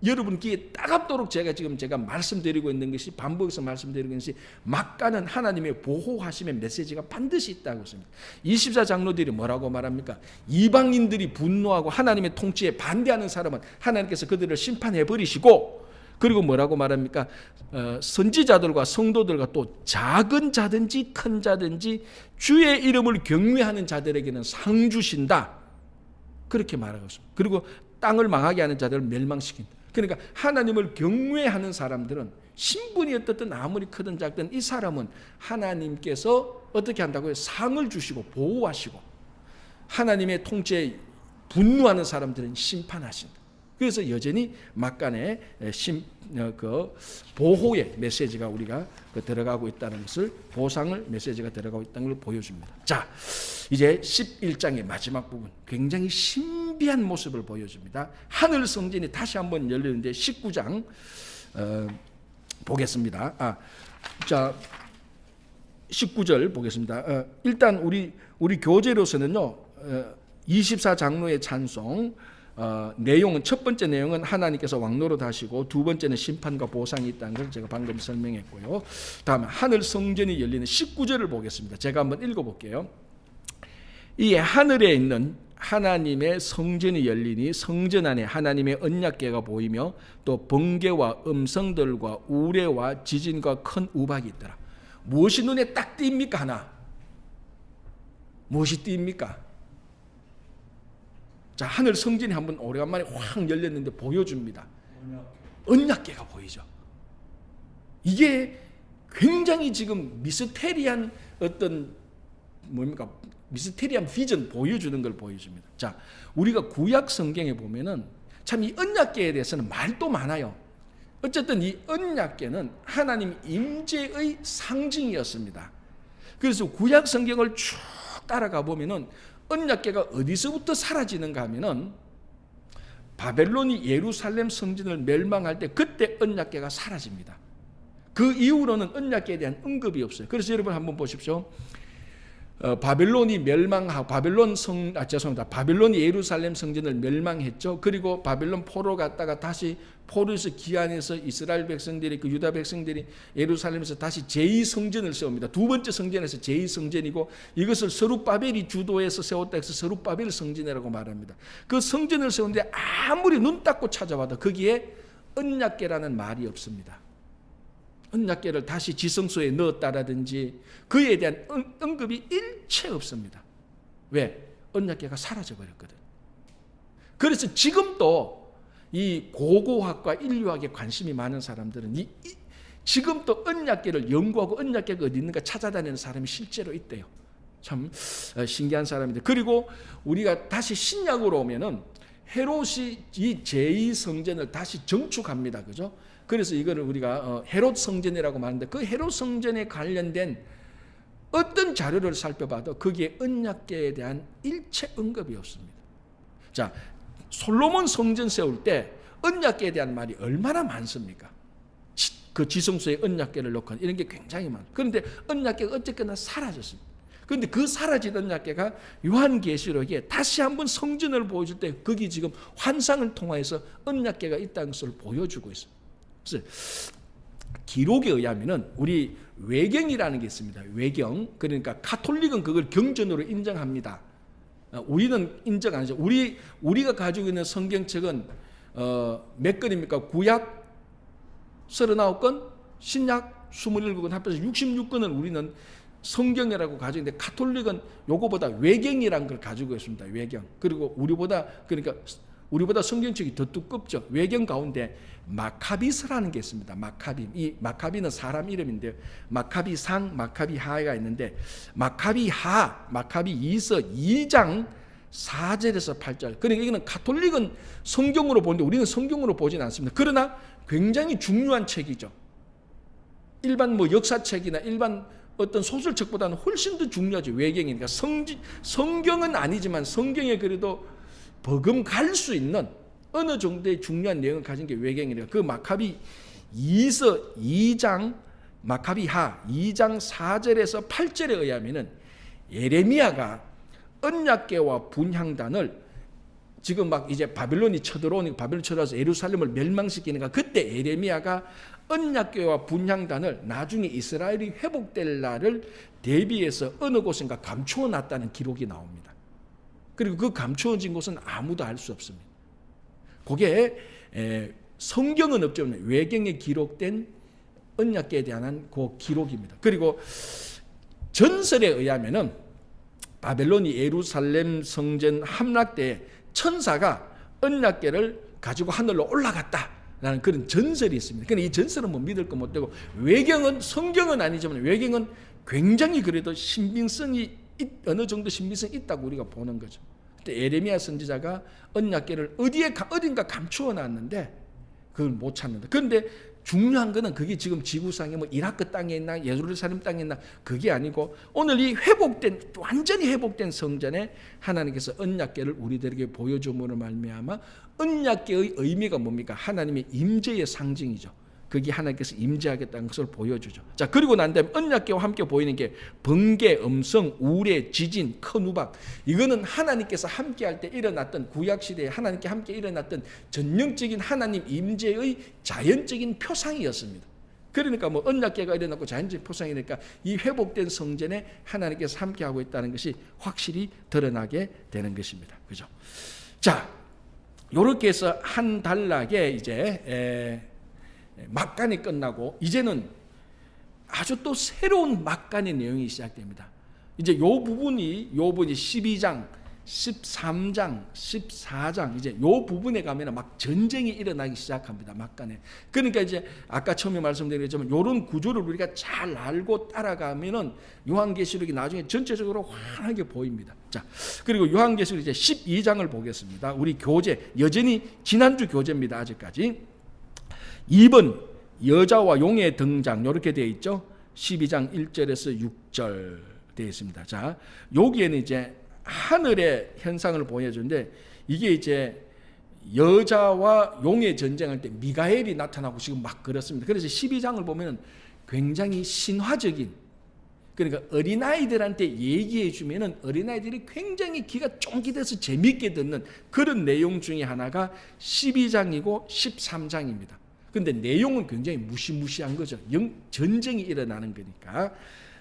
여러분 귀에 따갑도록 제가 말씀드리고 있는 것이 반복해서 말씀드리고 있는 것이 막간은 하나님의 보호하심의 메시지가 반드시 있다고 했습니다. 24 장로들이 뭐라고 말합니까? 이방인들이 분노하고 하나님의 통치에 반대하는 사람은 하나님께서 그들을 심판해 버리시고, 그리고 뭐라고 말합니까? 선지자들과 성도들과 또 작은 자든지 큰 자든지 주의 이름을 경외하는 자들에게는 상 주신다. 그렇게 말하고 있습니다. 그리고 땅을 망하게 하는 자들을 멸망시킨다. 그러니까 하나님을 경외하는 사람들은 신분이 어떻든 아무리 크든 작든 이 사람은 하나님께서 어떻게 한다고요? 상을 주시고 보호하시고, 하나님의 통치에 분노하는 사람들은 심판하신다. 그래서 여전히 막간에 보호의 메시지가 우리가 들어가고 있다는 것을, 보상을 메시지가 들어가고 있다는 걸 보여줍니다. 자, 이제 11장의 마지막 부분, 굉장히 신비한 모습을 보여줍니다. 하늘 성전이 다시 한번 열리는데 19장 보겠습니다. 자, 19절 보겠습니다. 일단 우리 교재로서는요, 24 장로의 찬송 내용은, 첫 번째 내용은 하나님께서 왕노릇 하시고, 두 번째는 심판과 보상이 있다는 걸 제가 방금 설명했고요. 다음에 하늘 성전이 열리는 19절을 보겠습니다. 제가 한번 읽어볼게요. 이 하늘에 있는 하나님의 성전이 열리니 성전 안에 하나님의 언약궤가 보이며 또 번개와 음성들과 우레와 지진과 큰 우박이 있더라. 무엇이 눈에 딱 띕니까? 하나. 무엇이 띕니까? 자, 하늘 성전이 한번 오래간만에 확 열렸는데 보여줍니다. 언약궤가 보이죠. 이게 굉장히 지금 미스테리한 어떤 미스테리한 비전 보여주는 걸 보여줍니다. 자, 우리가 구약 성경에 보면은 참 이 언약궤에 대해서는 말도 많아요. 어쨌든 이 언약궤는 하나님 임재의 상징이었습니다. 그래서 구약 성경을 쭉 따라가 보면은 언약궤가 어디서부터 사라지는가 하면은 바벨론이 예루살렘 성전을 멸망할 때 그때 언약궤가 사라집니다. 그 이후로는 언약궤에 대한 언급이 없어요. 그래서 여러분 한번 보십시오. 바벨론이 멸망하고 바벨론이 예루살렘 성전을 멸망했죠. 그리고 바벨론 포로 갔다가 다시 포로에서 귀환해서 이스라엘 백성들이, 그 유다 백성들이 예루살렘에서 다시 제2성전을 세웁니다. 두 번째 성전에서 제2성전이고, 이것을 스룹바벨이 주도해서 세웠다 해서 스룹바벨 성전이라고 말합니다. 그 성전을 세우는데 아무리 눈 닦고 찾아봐도 거기에 언약궤라는 말이 없습니다. 언약궤를 다시 지성소에 넣었다라든지 그에 대한 언급이 일체 없습니다. 왜? 언약궤가 사라져버렸거든. 그래서 지금도 이 고고학과 인류학에 관심이 많은 사람들은 지금도 언약궤를 연구하고 언약궤가 어디 있는가 찾아다니는 사람이 실제로 있대요. 참 신기한 사람인데, 그리고 우리가 다시 신약으로 오면은 헤롯이 이 제2성전을 다시 정축합니다. 그죠? 그래서 이거를 우리가 헤롯 성전이라고 말하는데, 그 헤롯 성전에 관련된 어떤 자료를 살펴봐도 거기에 언약궤에 대한 일체 언급이 없습니다. 자, 솔로몬 성전 세울 때 언약궤에 대한 말이 얼마나 많습니까? 그 지성소에 언약궤를 넣고 이런 게 굉장히 많아요. 그런데 언약궤가 어쨌거나 사라졌습니다. 그런데 그 사라진 언약궤가 요한계시록에 다시 한번 성전을 보여줄 때 거기 지금 환상을 통해서 언약궤가 있다는 것을 보여주고 있어요. 그래서 기록에 의하면은 우리 외경이라는 게 있습니다. 외경. 그러니까 가톨릭은 그걸 경전으로 인정합니다. 우리는 인정 안 하죠. 우리가 가지고 있는 성경책은 몇 건입니까? 구약 39건, 신약 27건 합해서 66건을 우리는 성경이라고 가지고 있는데, 가톨릭은 요거보다 외경이라는 걸 가지고 있습니다. 외경. 그리고 우리보다 성경책이 더 두껍죠. 외경 가운데 마카비스라는 게 있습니다. 마카비. 이 마카비는 사람 이름인데요. 마카비상, 마카비하가 있는데, 마카비하, 마카비이서 2장 4절에서 8절. 그러니까 이거는 가톨릭은 성경으로 보는데 우리는 성경으로 보진 않습니다. 그러나 굉장히 중요한 책이죠. 일반 역사책이나 일반 어떤 소설책보다는 훨씬 더 중요하죠. 외경이니까. 성경은 아니지만 성경에 그래도 버금갈 수 있는 어느 정도의 중요한 내용을 가진 게 외경이니까. 그 마카비 2서 2장, 마카비하 2장 4절에서 8절에 의하면은 예레미야가 언약궤와 분향단을 지금 막 이제 바벨론이 쳐들어오니까, 바벨론 쳐들어와서 예루살렘을 멸망시키니까, 그때 예레미야가 언약궤와 분향단을 나중에 이스라엘이 회복될 날을 대비해서 어느 곳인가 감추어 놨다는 기록이 나옵니다. 그리고 그 감추어진 곳은 아무도 알 수 없습니다. 그게 성경은 없지만 외경에 기록된 언약궤에 대한 그 기록입니다. 그리고 전설에 의하면은 바벨론이 예루살렘 성전 함락 때 천사가 언약궤를 가지고 하늘로 올라갔다라는 그런 전설이 있습니다. 그런데 이 전설은 뭐 믿을 거 못 되고, 외경은 성경은 아니지만 외경은 굉장히 그래도 신빙성이 어느 정도 신빙성이 있다고 우리가 보는 거죠. 그때 예레미야 선지자가 언약궤를 어딘가 감추어 놨는데 그걸 못 찾는다. 그런데 중요한 거는 그게 지금 지구상에 이라크 땅에 있나 예루살렘 땅에 있나 그게 아니고, 오늘 이 완전히 회복된 성전에 하나님께서 언약궤를 우리들에게 보여줌으로 말미암아, 언약궤의 의미가 뭡니까? 하나님의 임재의 상징이죠. 그게 하나님께서 임재하겠다는 것을 보여주죠. 자, 그리고 난 다음에 언약궤와 함께 보이는 게 번개, 음성, 우레, 지진, 큰 우박. 이거는 하나님께서 함께 할 때 일어났던, 구약시대에 하나님께 함께 일어났던 전형적인 하나님 임재의 자연적인 표상이었습니다. 그러니까 언약궤가 일어났고 자연적인 표상이니까 이 회복된 성전에 하나님께서 함께 하고 있다는 것이 확실히 드러나게 되는 것입니다. 그죠? 자, 요렇게 해서 한 단락에 이제 막간이 끝나고, 이제는 아주 또 새로운 막간의 내용이 시작됩니다. 이제 요 부분이 12장, 13장, 14장, 이제 요 부분에 가면 막 전쟁이 일어나기 시작합니다. 막간에. 그러니까 이제 아까 처음에 말씀드렸지만 요런 구조를 우리가 잘 알고 따라가면은 요한계시록이 나중에 전체적으로 환하게 보입니다. 자, 그리고 요한계시록 이제 12장을 보겠습니다. 우리 교재, 여전히 지난주 교재입니다. 아직까지. 2번 여자와 용의 등장, 이렇게 되어 있죠. 12장 1절에서 6절 되어 있습니다. 자, 여기에는 이제 하늘의 현상을 보여주는데, 이게 이제 여자와 용의 전쟁할 때 미가엘이 나타나고 지금 막 그렇습니다. 그래서 12장을 보면 굉장히 신화적인, 그러니까 어린아이들한테 얘기해 주면은 어린아이들이 굉장히 귀가 쫑깃해서 재밌게 듣는 그런 내용 중에 하나가 12장이고 13장입니다. 근데 내용은 굉장히 무시무시한 거죠. 전쟁이 일어나는 거니까.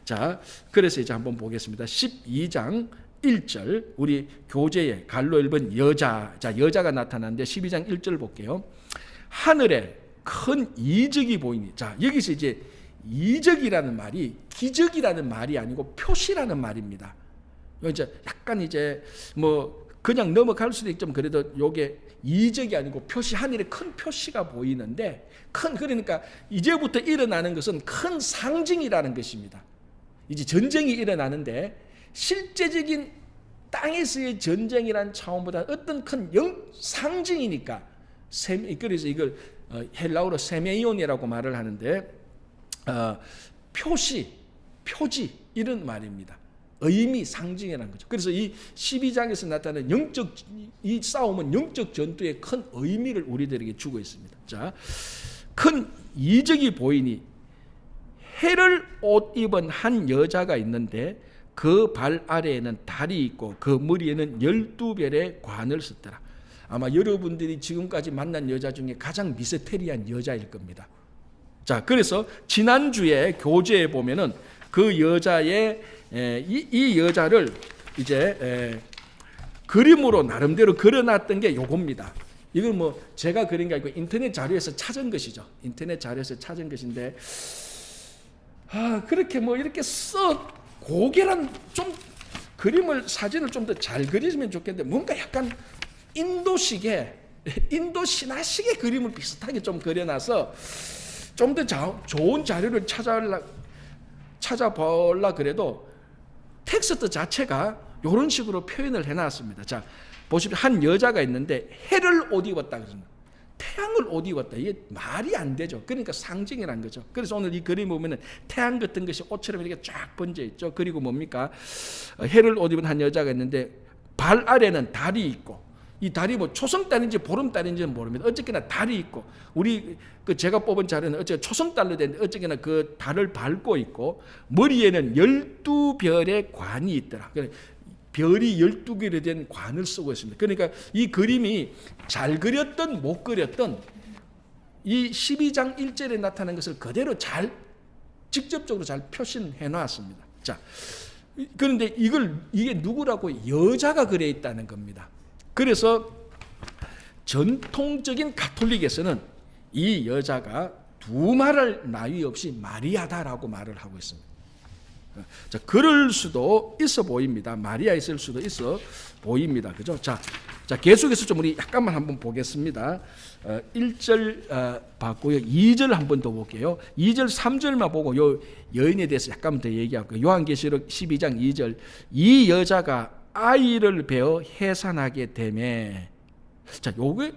자, 그래서 이제 한번 보겠습니다. 12장 1절, 우리 교재에 갈로 1번 여자, 자, 여자가 나타나는데 12장 1절 볼게요. 하늘에 큰 이적이 보이니. 자, 여기서 이제 이적이라는 말이 기적이라는 말이 아니고 표시라는 말입니다. 이제 약간 이제 그냥 넘어갈 수도 있지만 그래도 요게 이적이 아니고 표시, 하늘에 큰 표시가 보이는데, 그러니까 이제부터 일어나는 것은 큰 상징이라는 것입니다. 이제 전쟁이 일어나는데 실제적인 땅에서의 전쟁이란 차원보다 어떤 큰 상징이니까, 그래서 이걸 헬라어로 세메이온이라고 말을 하는데, 표지 이런 말입니다. 의미, 상징이라는 거죠. 그래서 이 12장에서 나타나는 이 싸움은 영적 전투의 큰 의미를 우리들에게 주고 있습니다. 자, 큰 이적이 보이니 해를 옷 입은 한 여자가 있는데 그 발 아래에는 달이 있고 그 머리에는 12별의 관을 썼더라. 아마 여러분들이 지금까지 만난 여자 중에 가장 미스테리한 여자일 겁니다. 자, 그래서 지난주에 교재에 보면은 그 여자의 이 여자를 이제 그림으로 나름대로 그려놨던 게 요겁니다. 이건 뭐 제가 그린 게 아니고 인터넷 자료에서 찾은 것이죠. 인터넷 자료에서 찾은 것인데, 그렇게 뭐 이렇게 고개란 좀 그림을, 사진을 좀 더 잘 그리시면 좋겠는데, 뭔가 약간 인도 신화식의 그림을 비슷하게 좀 그려놔서 좀 더 좋은 자료를 찾아보려 그래도 텍스트 자체가 이런 식으로 표현을 해놨습니다. 자, 보십시오. 한 여자가 있는데 해를 옷 입었다 그러잖아요. 태양을 옷 입었다. 이게 말이 안 되죠. 그러니까 상징이란 거죠. 그래서 오늘 이 그림 보면은 태양 같은 것이 옷처럼 이렇게 쫙 번져 있죠. 그리고 뭡니까? 해를 옷 입은 한 여자가 있는데 발 아래는 달이 있고, 이 달이 뭐 초승달인지 보름달인지는 모릅니다. 어쨌거나 달이 있고, 우리 제가 뽑은 자료는 어쨌든 초승달로 되는데 어쨌거나 그 달을 밟고 있고, 머리에는 12별의 관이 있더라. 별이 12개로 된 관을 쓰고 있습니다. 그러니까 이 그림이 잘 그렸던 못 그렸던 이 12장 1절에 나타난 것을 그대로 직접적으로 잘 표시해 놨습니다. 자, 그런데 이게 누구라고? 여자가 그려 있다는 겁니다. 그래서 전통적인 가톨릭에서는 이 여자가 두말할 나위 없이 마리아다라고 말을 하고 있습니다. 자, 그럴 수도 있어 보입니다. 마리아 있을 수도 있어 보입니다. 그죠? 자, 계속해서 좀 우리 약간만 한번 보겠습니다. 1절 봤고요. 2절 한번 더 볼게요. 2절, 3절만 보고 요 여인에 대해서 약간 더 얘기할게요. 요한계시록 12장 2절. 이 여자가 아이를 베어 해산하게 되매. 자, 요게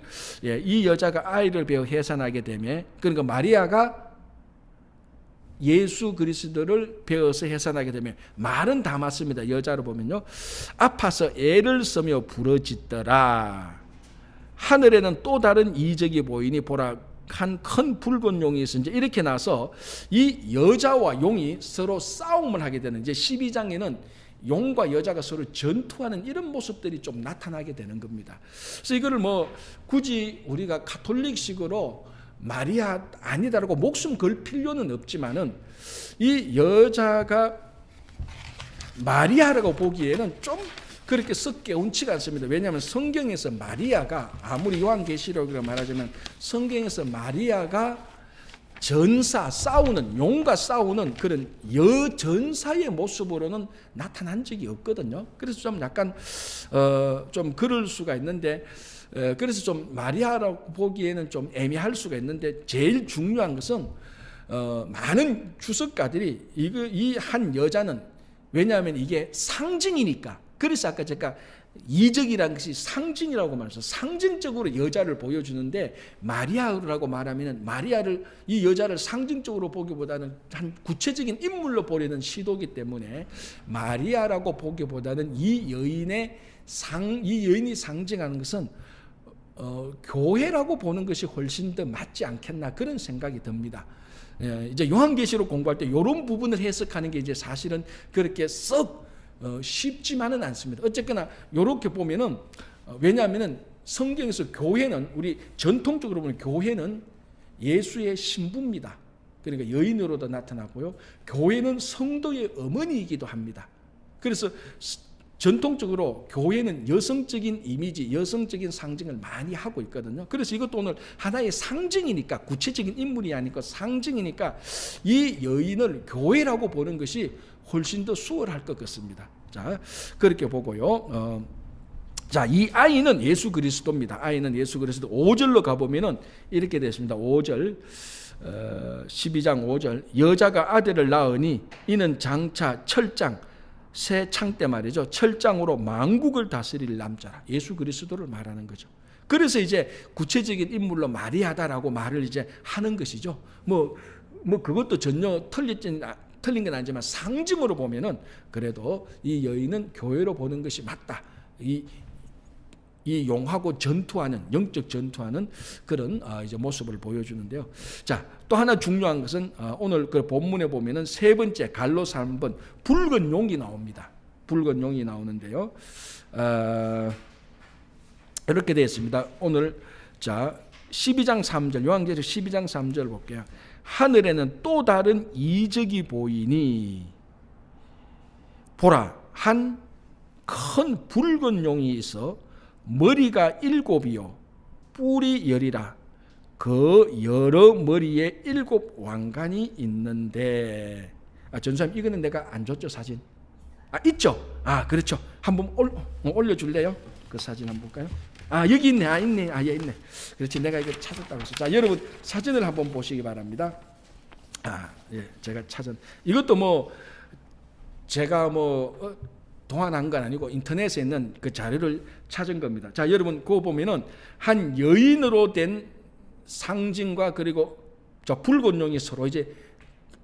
이 여자가 아이를 베어 해산하게 되매. 그러니까 마리아가 예수 그리스도를 베어서 해산하게 되면, 말은 다 맞습니다. 여자로 보면요, 아파서 애를 쓰며 부르짖더라. 하늘에는 또 다른 이적이 보이니 보라, 한 큰 붉은 용이 있으니, 이렇게 나서 이 여자와 용이 서로 싸움을 하게 되는, 이제 12장에는 용과 여자가 서로 전투하는 이런 모습들이 좀 나타나게 되는 겁니다. 그래서 이거를 뭐 굳이 우리가 가톨릭식으로 마리아 아니다라고 목숨 걸 필요는 없지만은, 이 여자가 마리아라고 보기에는 좀 그렇게 썩 개운치가 않습니다. 왜냐하면 성경에서 마리아가, 아무리 요한계시록이라고 말하자면 성경에서 마리아가 용과 싸우는 그런 여전사의 모습으로는 나타난 적이 없거든요. 그래서 좀 약간 좀 그럴 수가 있는데, 그래서 좀 마리아라고 보기에는 좀 애매할 수가 있는데, 제일 중요한 것은 많은 주석가들이 이 한 여자는, 왜냐하면 이게 상징이니까, 그래서 아까 제가 이적이라는 것이 상징이라고 말해서 상징적으로 여자를 보여주는데, 마리아라고 말하면 이 여자를 상징적으로 보기보다는 한 구체적인 인물로 보려는 시도이기 때문에, 마리아라고 보기보다는 이 여인이 상징하는 것은 교회라고 보는 것이 훨씬 더 맞지 않겠나, 그런 생각이 듭니다. 이제 요한계시록 공부할 때 이런 부분을 해석하는 게 이제 사실은 그렇게 썩 쉽지만은 않습니다. 어쨌거나 이렇게 보면은, 왜냐하면은 성경에서 교회는, 우리 전통적으로 보면 교회는 예수의 신부입니다. 그러니까 여인으로도 나타나고요, 교회는 성도의 어머니이기도 합니다. 그래서 전통적으로 교회는 여성적인 이미지, 여성적인 상징을 많이 하고 있거든요. 그래서 이것도 오늘 하나의 상징이니까, 구체적인 인물이 아니고 상징이니까 이 여인을 교회라고 보는 것이 훨씬 더 수월할 것 같습니다. 자, 그렇게 보고요. 자, 이 아이는 예수 그리스도입니다. 아이는 예수 그리스도. 5절로 가보면은 이렇게 됐습니다. 5절, 12장 5절. 여자가 아들을 낳으니 이는 장차 철장 새 창 때 말이죠. 철장으로 만국을 다스릴 남자라. 예수 그리스도를 말하는 거죠. 그래서 이제 구체적인 인물로 마리아다라고 말을 이제 하는 것이죠. 뭐 그것도 전혀 틀린 건 아니지만 상징으로 보면은 그래도 이 여인은 교회로 보는 것이 맞다. 이 용하고 전투하는, 영적 전투하는 그런 이제 모습을 보여주는데요. 자, 또 하나 중요한 것은 오늘 그 본문에 보면은 세 번째 갈로사 3번 붉은 용이 나옵니다. 붉은 용이 나오는데요. 이렇게 되어 있습니다. 오늘 자 12장 3절 요한계시록 12장 3절 볼게요. 하늘에는 또 다른 이적이 보이니 보라 한 큰 붉은 용이 있어 머리가 7이요 뿔이 10이라 그 여러 머리에 7 왕관이 있는데 전사님 이거는 내가 안 줬죠 사진? 있죠? 그렇죠. 한번 올려줄래요? 그 사진 한번 볼까요? 여기 있네. 있네. 예, 있네. 그렇지. 내가 이거 찾았다고 했어. 자, 여러분 사진을 한번 보시기 바랍니다. 예, 제가 찾은 이것도 제가 동안한 건 아니고 인터넷에 있는 그 자료를 찾은 겁니다. 자, 여러분 그거 보면은 한 여인으로 된 상징과 그리고 저 붉은 용이 서로 이제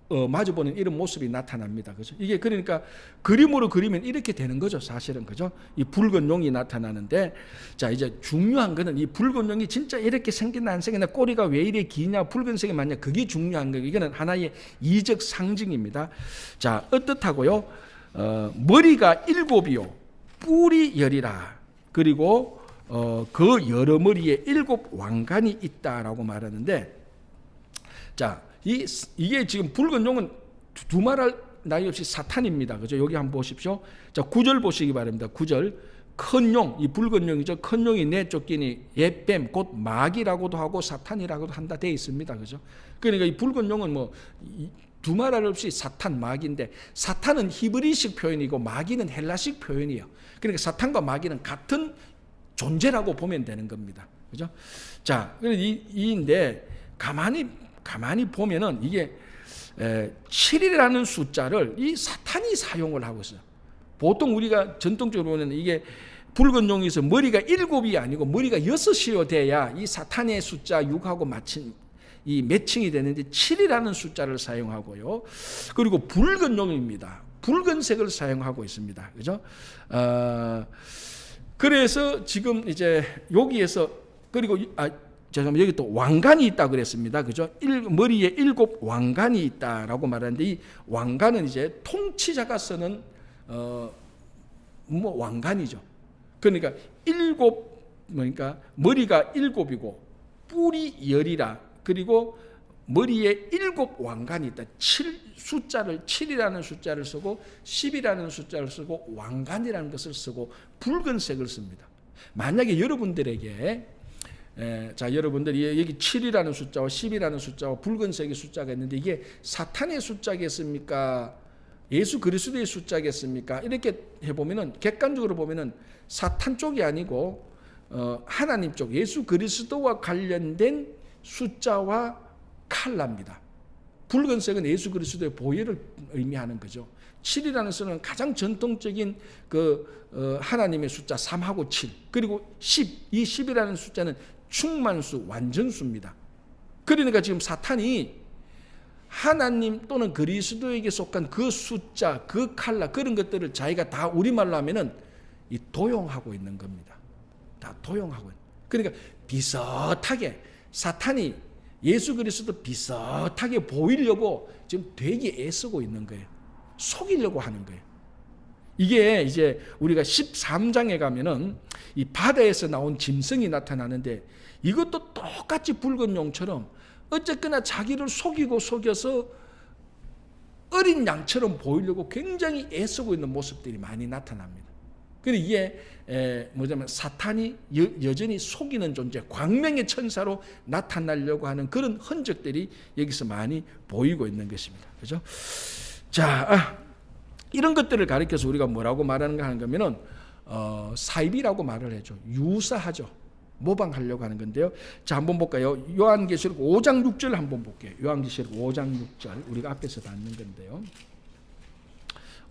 마주보는 이런 모습이 나타납니다. 그죠? 이게 그러니까 그림으로 그리면 이렇게 되는 거죠. 사실은 그죠? 이 붉은 용이 나타나는데 자, 이제 중요한 거는 이 붉은 용이 진짜 이렇게 생겼나 안 생겼나 색이나 왜 이래 기냐 붉은색이 맞냐 그게 중요한 거예요. 이거는 하나의 이적 상징입니다. 자, 어떻다고요? 머리가 7이요 뿔이 10이라 그리고 그 여러 머리에 7 왕관이 있다라고 말하는데 자, 이게 지금 붉은 용은 두말할 나위 없이 사탄입니다. 그죠? 여기 한번 보십시오. 자, 9절 보시기 바랍니다. 9절. 큰 용, 이 붉은 용이죠. 큰 용이 내쫓기니 옛뱀, 곧 마귀라고도 하고 사탄이라고도 한다 되어 있습니다. 그죠? 그러니까 이 붉은 용은 두말할 없이 사탄, 마귀인데 사탄은 히브리식 표현이고 마귀는 헬라식 표현이에요. 그러니까 사탄과 마귀는 같은 존재라고 보면 되는 겁니다. 그죠? 자, 이인데 가만히 보면은 이게 7이라는 숫자를 이 사탄이 사용을 하고 있어요. 보통 우리가 전통적으로 보면 이게 붉은 용에서 머리가 7이 아니고 머리가 6이어 돼야 이 사탄의 숫자 6하고 이 매칭이 되는데 7이라는 숫자를 사용하고요. 그리고 붉은 용입니다. 붉은색을 사용하고 있습니다. 그죠? 그래서 지금 이제 여기에서 그리고 여기 또 왕관이 있다고 그랬습니다. 그죠? 머리에 7 왕관이 있다라고 말하는데 이 왕관은 이제 통치자가 쓰는 왕관이죠. 그러니까 7 그러니까 머리가 7이고 뿔이 10이라 그리고 머리에 7 왕관이 있다. 7이라는 숫자를 쓰고 10이라는 숫자를 쓰고 왕관이라는 것을 쓰고 붉은색을 씁니다. 만약에 여러분들에게 자, 여러분들이 여기 7이라는 숫자와 10이라는 숫자와 붉은색의 숫자가 있는데 이게 사탄의 숫자겠습니까? 예수 그리스도의 숫자겠습니까? 이렇게 해보면은 객관적으로 보면은 사탄 쪽이 아니고 하나님 쪽 예수 그리스도와 관련된 숫자와 칼라입니다. 붉은색은 예수 그리스도의 보혈을 의미하는 거죠. 7이라는 수는 가장 전통적인 하나님의 숫자 3하고 7 그리고 10, 이 10이라는 숫자는 충만수, 완전수입니다. 그러니까 지금 사탄이 하나님 또는 그리스도에게 속한 그 숫자, 그 칼라 그런 것들을 자기가 다 우리말로 하면은 도용하고 있는 겁니다. 다 도용하고 있는. 그러니까 비슷하게 사탄이 예수 그리스도 비슷하게 보이려고 지금 되게 애쓰고 있는 거예요. 속이려고 하는 거예요. 이게 이제 우리가 13장에 가면은 이 바다에서 나온 짐승이 나타나는데 이것도 똑같이 붉은 용처럼 어쨌거나 자기를 속여서 어린 양처럼 보이려고 굉장히 애쓰고 있는 모습들이 많이 나타납니다. 그런데 이게 뭐냐면 사탄이 여전히 속이는 존재, 광명의 천사로 나타나려고 하는 그런 흔적들이 여기서 많이 보이고 있는 것입니다. 그죠? 자, 이런 것들을 가리켜서 우리가 뭐라고 말하는가 하는 거면은 사입이라고 말을 해죠. 유사하죠. 모방하려고 하는 건데요. 자, 한번 볼까요? 요한계시록 5장 6절 한번 볼게요. 요한계시록 5장 6절 우리가 앞에서 봤는 건데요.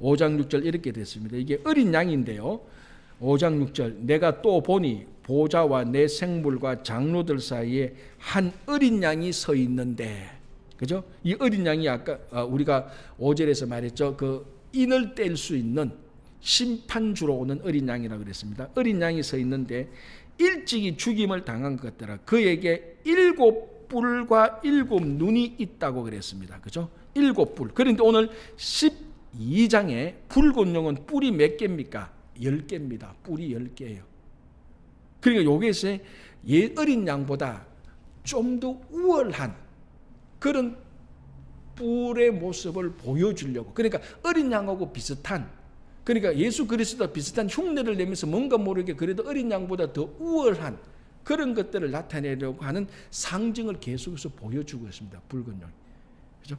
5장 6절 이렇게 됐습니다. 이게 어린 양인데요. 5장 6절 내가 또 보니 보좌와 내 생물과 장로들 사이에 한 어린 양이 서 있는데, 그죠? 이 어린 양이 아까 우리가 5절에서 말했죠. 그 인을 뗄 수 있는 심판주로 오는 어린 양이라고 그랬습니다. 어린 양이 서 있는데 일찍이 죽임을 당한 것 같더라. 그에게 7뿔과 7눈이 있다고 그랬습니다. 그죠? 7뿔. 그런데 오늘 12장에 붉은 용은 뿔이 몇 개입니까? 10개입니다. 뿔이 10개예요. 그러니까 여기에서 어린 양보다 좀 더 우월한 그런 뿔의 모습을 보여주려고, 그러니까 어린 양하고 비슷한, 그러니까 예수 그리스도와 비슷한 흉내를 내면서 뭔가 모르게 그래도 어린 양보다 더 우월한 그런 것들을 나타내려고 하는 상징을 계속해서 보여주고 있습니다. 붉은 용. 그죠?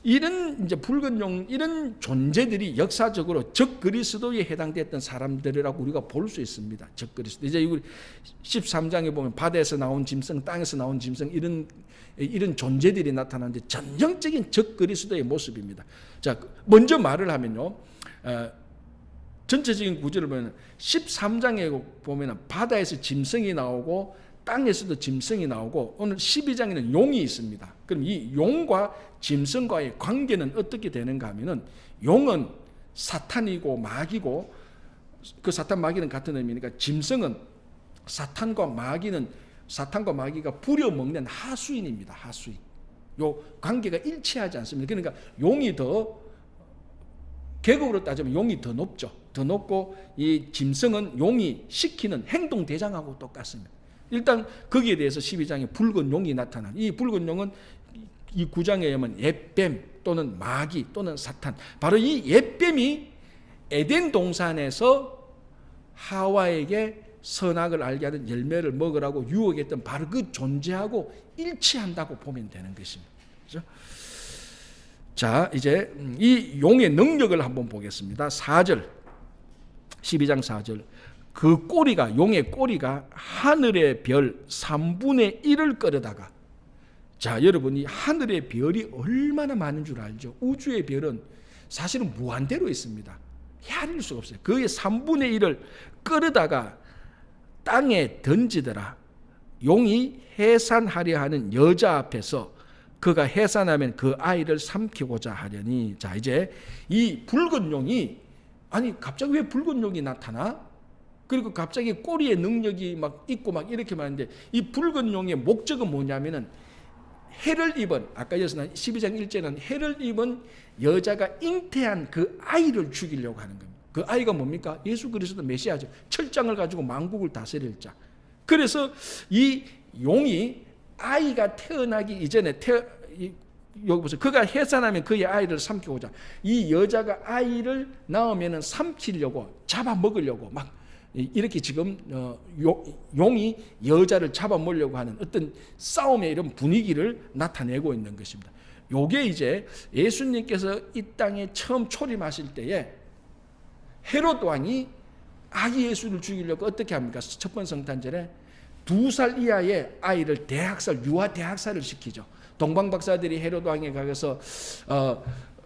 이런 이제 붉은 용, 이런 존재들이 역사적으로 적 그리스도에 해당됐던 사람들이라고 우리가 볼 수 있습니다. 적 그리스도. 이제 13장에 보면 바다에서 나온 짐승, 땅에서 나온 짐승, 이런 존재들이 나타나는데 전형적인 적 그리스도의 모습입니다. 자, 먼저 말을 하면요. 전체적인 구절을 보면 13장에 보면 바다에서 짐승이 나오고 땅에서도 짐승이 나오고 오늘 12장에는 용이 있습니다. 그럼 이 용과 짐승과의 관계는 어떻게 되는가 하면은 용은 사탄이고 마귀고, 그 사탄 마귀는 같은 의미니까 짐승은 사탄과 마귀가 부려먹는 하수인입니다. 하수인. 요 관계가 일치하지 않습니다. 그러니까 용이 더, 계급으로 따지면 용이 더 높죠. 더 높고 이 짐승은 용이 시키는 행동 대장하고 똑같습니다. 일단 거기에 대해서 12장에 붉은 용이 나타난, 이 붉은 용은 이 9장에 의하면 옛뱀 또는 마귀 또는 사탄, 바로 이 옛뱀이 에덴 동산에서 하와에게 선악을 알게 하는 열매를 먹으라고 유혹했던 바로 그 존재하고 일치한다고 보면 되는 것입니다. 그렇죠? 자, 이제 이 용의 능력을 한번 보겠습니다. 4절, 12장 4절. 그 꼬리가, 용의 꼬리가 하늘의 별 3분의 1을 끌어다가, 자, 여러분이 하늘의 별이 얼마나 많은 줄 알죠? 우주의 별은 사실은 무한대로 있습니다. 헤아릴 수가 없어요. 그의 3분의 1을 끌어다가 땅에 던지더라. 용이 해산하려 하는 여자 앞에서 그가 해산하면 그 아이를 삼키고자 하려니. 자, 이제 이 붉은 용이, 아니 갑자기 왜 붉은 용이 나타나? 그리고 갑자기 꼬리에 능력이 막 있고 막 이렇게 말하는데, 이 붉은 용의 목적은 뭐냐면은 해를 입은, 아까 12장 1절에는 해를 입은 여자가 잉태한 그 아이를 죽이려고 하는 겁니다. 그 아이가 뭡니까? 예수 그리스도 메시아죠. 철장을 가지고 만국을 다스릴 자. 그래서 이 용이 아이가 태어나기 이전에 여기 보세요. 그가 해산하면 그의 아이를 삼키고자, 이 여자가 아이를 낳으면 삼키려고, 잡아먹으려고 막 이렇게 지금 용이 여자를 잡아먹으려고 하는 어떤 싸움의 이런 분위기를 나타내고 있는 것입니다. 요게 이제 예수님께서 이 땅에 처음 초림하실 때에 헤롯 왕이 아기 예수를 죽이려고 어떻게 합니까? 첫 번째 성탄절에 2살 이하의 아이를 유아 대학살을 시키죠. 동방박사들이 헤롯 왕에 가서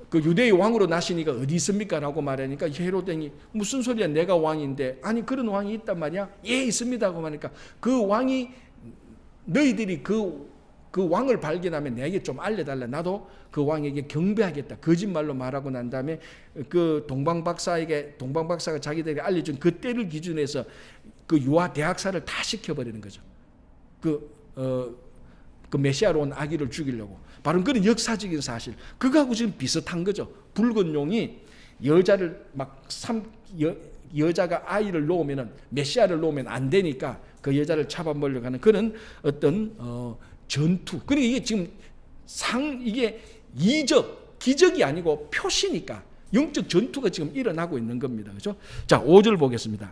그 유대의 왕으로 나시니까 어디 있습니까? 라고 말하니까 헤롯 왕이 무슨 소리야, 내가 왕인데. 아니 그런 왕이 있단 말이야? 예, 있습니다 하고 말하니까 그 왕이, 너희들이 그 왕을 발견하면 내게 좀 알려달라. 나도 그 왕에게 경배하겠다. 거짓말로 말하고 난 다음에 그 동방박사가 자기들에게 알려준 그 때를 기준해서 그 유아 대학살을 다 시켜버리는 거죠. 그 메시아로 온 아기를 죽이려고. 바로 그런 역사적인 사실. 그거하고 지금 비슷한 거죠. 붉은 용이 여자를 여자가 아이를 놓으면은, 메시아를 놓으면 안 되니까 그 여자를 잡아먹으려고 하는 그런 어떤 전투. 그러니까 이게 지금 이게 기적이 아니고 표시니까 영적 전투가 지금 일어나고 있는 겁니다. 그렇죠? 자, 5절 보겠습니다.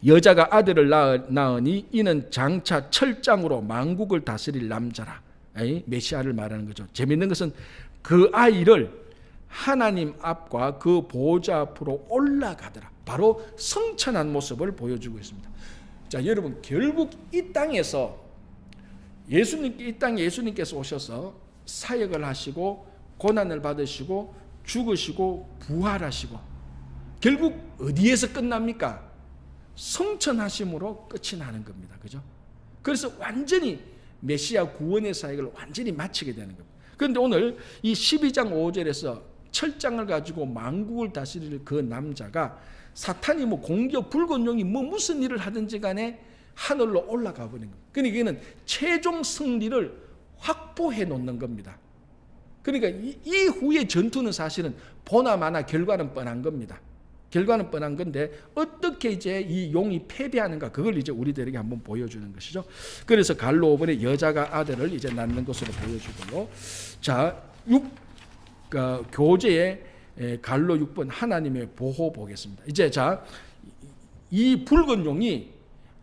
여자가 아들을 낳으니 이는 장차 철장으로 만국을 다스릴 남자라. 메시아를 말하는 거죠. 재밌는 것은 그 아이를 하나님 앞과 그 보좌 앞으로 올라가더라. 바로 성천한 모습을 보여주고 있습니다. 자, 여러분, 결국 이 땅에서 이 땅에 예수님께서 오셔서 사역을 하시고 고난을 받으시고 죽으시고 부활하시고 결국 어디에서 끝납니까? 성천하심으로 끝이 나는 겁니다. 그죠? 그래서 완전히 메시아 구원의 사역을 완전히 마치게 되는 겁니다. 그런데 오늘 이 12장 5절에서 철장을 가지고 만국을 다스릴 그 남자가 사탄이 뭐 공격, 붉은 용이 뭐 무슨 일을 하든지 간에 하늘로 올라가 버린 겁니다. 그러니까 이거는 최종 승리를 확보해 놓는 겁니다. 그러니까 이후의 전투는 사실은 보나마나 결과는 뻔한 겁니다. 결과는 뻔한 건데 어떻게 이제 이 용이 패배하는가 그걸 이제 우리들에게 한번 보여주는 것이죠. 그래서 갈로 5번에 여자가 아들을 이제 낳는 것으로 보여주고요. 자, 교재에 갈로 6번 하나님의 보호 보겠습니다. 이제 자, 이 붉은 용이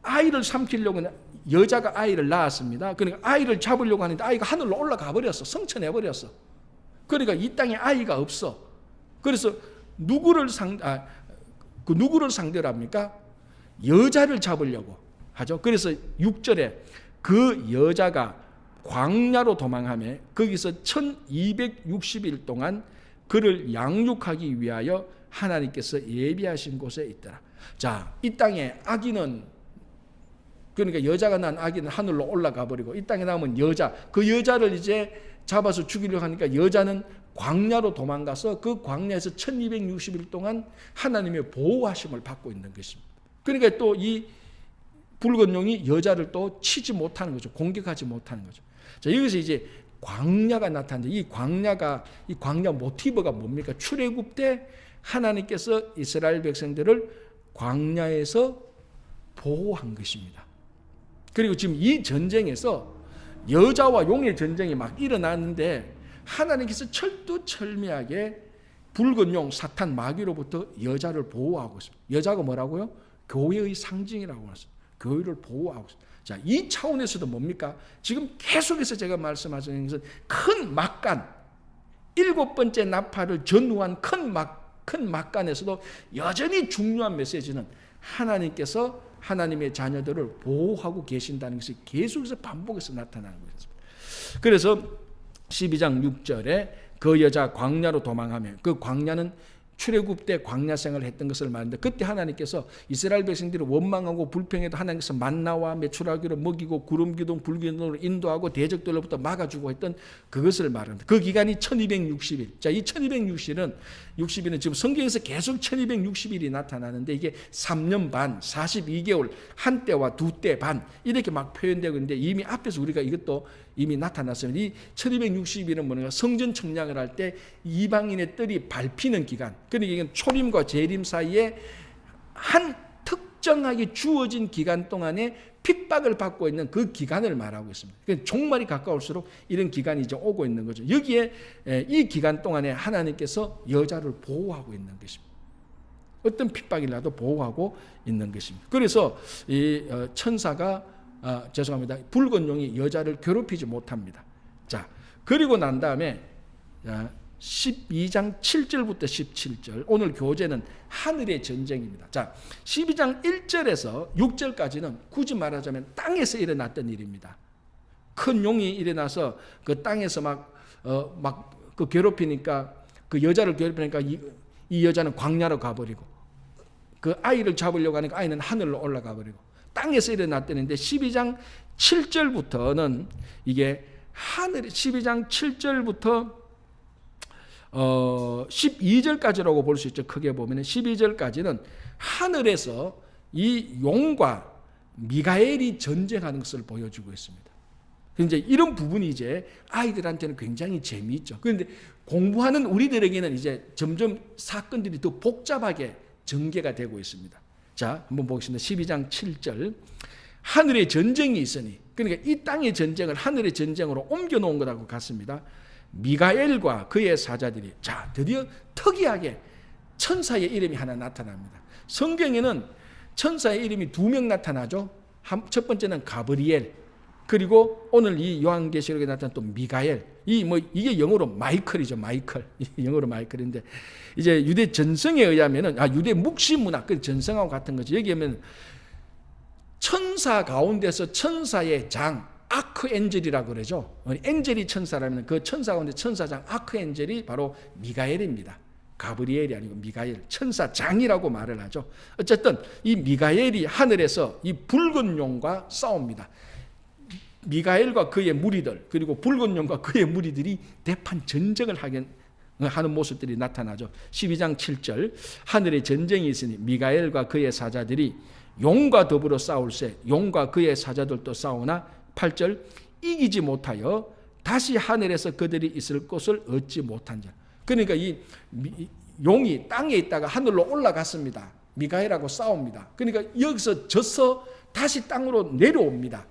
아이를 삼키려고 여자가 아이를 낳았습니다. 그러니까 아이를 잡으려고 하는데 아이가 하늘로 올라가 버렸어. 성천해 버렸어. 그러니까 이 땅에 아이가 없어. 그래서 누구를 상대로 합니까? 여자를 잡으려고 하죠. 그래서 6절에 그 여자가 광야로 도망하며 거기서 1260일 동안 그를 양육하기 위하여 하나님께서 예비하신 곳에 있더라. 자, 이 땅에 아기는, 그러니까 여자가 낳은 아기는 하늘로 올라가 버리고 이 땅에 남은 여자, 그 여자를 이제 잡아서 죽이려고 하니까 여자는 광야로 도망가서 그 광야에서 1260일 동안 하나님의 보호하심을 받고 있는 것입니다. 그러니까 또 이 붉은 용이 여자를 또 치지 못하는 거죠. 공격하지 못하는 거죠. 자, 여기서 이제 광야가 나타나는데 이 광야 모티브가 뭡니까? 출애굽 때 하나님께서 이스라엘 백성들을 광야에서 보호한 것입니다. 그리고 지금 이 전쟁에서 여자와 용의 전쟁이 막 일어났는데 하나님께서 철두철미하게 붉은 용 사탄 마귀로부터 여자를 보호하고 있습니다. 여자가 뭐라고요? 교회의 상징이라고 했습니다. 교회를 보호하고 있습니다. 자, 이 차원에서도 뭡니까? 지금 계속해서 제가 말씀하시는 것은 큰 막간, 7번째 나팔을 전후한 큰 막간에서도 여전히 중요한 메시지는 하나님께서 하나님의 자녀들을 보호하고 계신다는 것이 계속해서 반복해서 나타나는 것입니다. 그래서 12장 6절에 그 여자 광야로 도망하며, 그 광야는 출애굽 때 광야 생활을 했던 것을 말하는데, 그때 하나님께서 이스라엘 백성들이 원망하고 불평해도 하나님께서 만나와 메추라기로 먹이고 구름 기둥 불 기둥으로 인도하고 대적들로부터 막아주고 했던 그것을 말합니다. 그 기간이 1260일. 자, 이 1260일은 지금 성경에서 계속 1260일이 나타나는데 이게 3년 반, 42개월, 한 때와 두 때 반 이렇게 막 표현되고 있는데 이미 앞에서 우리가 이것도 이미 나타났습니다. 이 1260일은 뭐냐? 성전 청량을 할 때 이방인의 뜰이 밟히는 기간. 그러니까 이건 초림과 재림 사이에 한 특정하게 주어진 기간 동안에 핍박을 받고 있는 그 기간을 말하고 있습니다. 그러니까 종말이 가까울수록 이런 기간이 이제 오고 있는 거죠. 여기에 이 기간 동안에 하나님께서 여자를 보호하고 있는 것입니다. 어떤 핍박이라도 보호하고 있는 것입니다. 그래서 이 천사가 죄송합니다. 붉은 용이 여자를 괴롭히지 못합니다. 자, 그리고 난 다음에 12장 7절부터 17절, 오늘 교재는 하늘의 전쟁입니다. 자, 12장 1절에서 6절까지는 굳이 말하자면 땅에서 일어났던 일입니다. 큰 용이 일어나서 그 땅에서 그 괴롭히니까, 그 여자를 괴롭히니까 이 여자는 광야로 가버리고, 그 아이를 잡으려고 하니까 아이는 하늘로 올라가 버리고, 땅에서 일어났다는데 12장 7절부터는 이게 하늘, 12장 7절부터 12절까지라고 볼 수 있죠. 크게 보면 12절까지는 하늘에서 이 용과 미가엘이 전쟁하는 것을 보여주고 있습니다. 이제 이런 부분이 이제 아이들한테는 굉장히 재미있죠. 그런데 공부하는 우리들에게는 이제 점점 사건들이 더 복잡하게 전개가 되고 있습니다. 자, 한번 보겠습니다. 12장 7절. 하늘의 전쟁이 있으니, 그러니까 이 땅의 전쟁을 하늘의 전쟁으로 옮겨놓은 것하고 같습니다. 미가엘과 그의 사자들이, 자, 드디어 특이하게 천사의 이름이 하나 나타납니다. 성경에는 천사의 이름이 2명 나타나죠. 첫 번째는 가브리엘, 그리고 오늘 이 요한계시록에 나타난 또 미가엘. 이게 영어로 마이클이죠. 마이클. 영어로 마이클인데, 이제 유대 전성에 의하면은, 유대 묵시 문화, 그 전성하고 같은 거죠. 여기 하면 천사 가운데서 천사의 장, 아크엔젤이라고 그러죠. 엔젤이 천사라면 그 천사 가운데 천사장 아크엔젤이 바로 미가엘입니다. 가브리엘이 아니고 미가엘, 천사장이라고 말을 하죠. 어쨌든 이 미가엘이 하늘에서 이 붉은 용과 싸웁니다. 미가엘과 그의 무리들, 그리고 붉은 용과 그의 무리들이 대판 전쟁을 하는 모습들이 나타나죠. 12장 7절, 하늘에 전쟁이 있으니 미가엘과 그의 사자들이 용과 더불어 싸울세 용과 그의 사자들도 싸우나 8절, 이기지 못하여 다시 하늘에서 그들이 있을 곳을 얻지 못한 자. 그러니까 이 용이 땅에 있다가 하늘로 올라갔습니다. 미가엘하고 싸웁니다. 그러니까 여기서 져서 다시 땅으로 내려옵니다.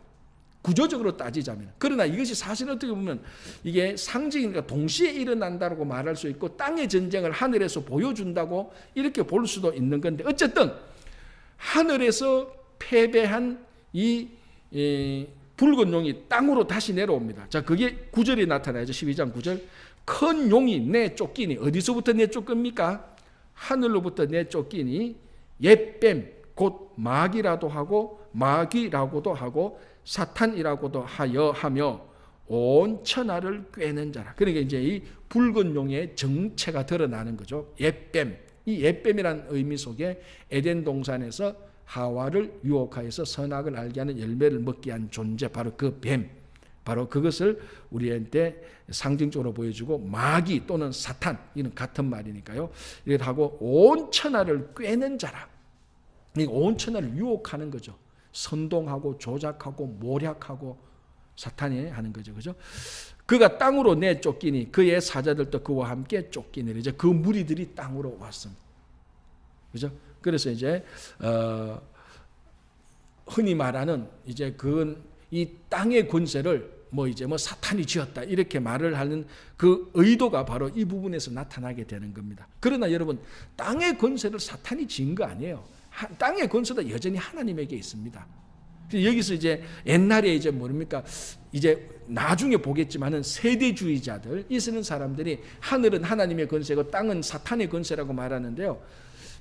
구조적으로 따지자면. 그러나 이것이 사실 어떻게 보면 이게 상징이니까 동시에 일어난다고 말할 수 있고 땅의 전쟁을 하늘에서 보여준다고 이렇게 볼 수도 있는 건데, 어쨌든 하늘에서 패배한 이 붉은 용이 땅으로 다시 내려옵니다. 자, 그게 9절에 나타나죠. 12장 9절. 큰 용이 내쫓기니, 어디서부터 내쫓깁니까? 하늘로부터 내쫓기니 옛뱀 곧 마귀라도 하고 마귀라고도 하고 사탄이라고도 하며 온 천하를 꿰는 자라. 그러니까 이제 이 붉은 용의 정체가 드러나는 거죠. 옛뱀. 이 옛뱀이라는 의미 속에 에덴 동산에서 하와를 유혹하여서 선악을 알게 하는 열매를 먹게 한 존재, 바로 그 뱀, 바로 그것을 우리한테 상징적으로 보여주고, 마귀 또는 사탄, 이는 같은 말이니까요. 이렇게 하고 온 천하를 꿰는 자라. 온 천하를 유혹하는 거죠. 선동하고 조작하고 모략하고 사탄이 하는 거죠. 그죠? 그가 땅으로 내쫓기니 그의 사자들도 그와 함께 쫓기니, 이제 그 무리들이 땅으로 왔습니다. 그죠? 그래서 이제 흔히 말하는 이제 그건 이 땅의 권세를 이제 사탄이 쥐었다 이렇게 말을 하는 그 의도가 바로 이 부분에서 나타나게 되는 겁니다. 그러나 여러분, 땅의 권세를 사탄이 쥐은 거 아니에요. 땅의 권세도 여전히 하나님에게 있습니다. 여기서 이제 옛날에 이제 뭡니까? 이제 나중에 보겠지만은 세대주의자들, 있는 사람들이 하늘은 하나님의 권세고 땅은 사탄의 권세라고 말하는데요.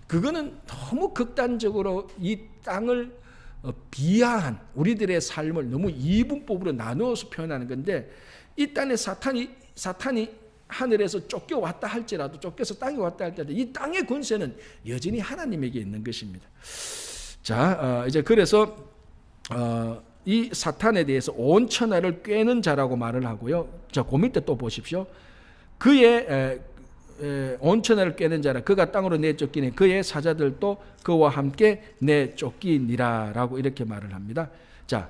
그거는 너무 극단적으로 이 땅을 비하한 우리들의 삶을 너무 이분법으로 나누어서 표현하는 건데, 이 땅에 사탄이 하늘에서 쫓겨왔다 할지라도, 쫓겨서 땅에 왔다 할지라도 이 땅의 권세는 여전히 하나님에게 있는 것입니다. 자, 이제 그래서 이 사탄에 대해서 온 천하를 꿰는 자라고 말을 하고요. 자, 그 밑에 또 보십시오. 그의 온 천하를 꿰는 자라. 그가 땅으로 내쫓기니 그의 사자들도 그와 함께 내쫓기니라라고 이렇게 말을 합니다. 자,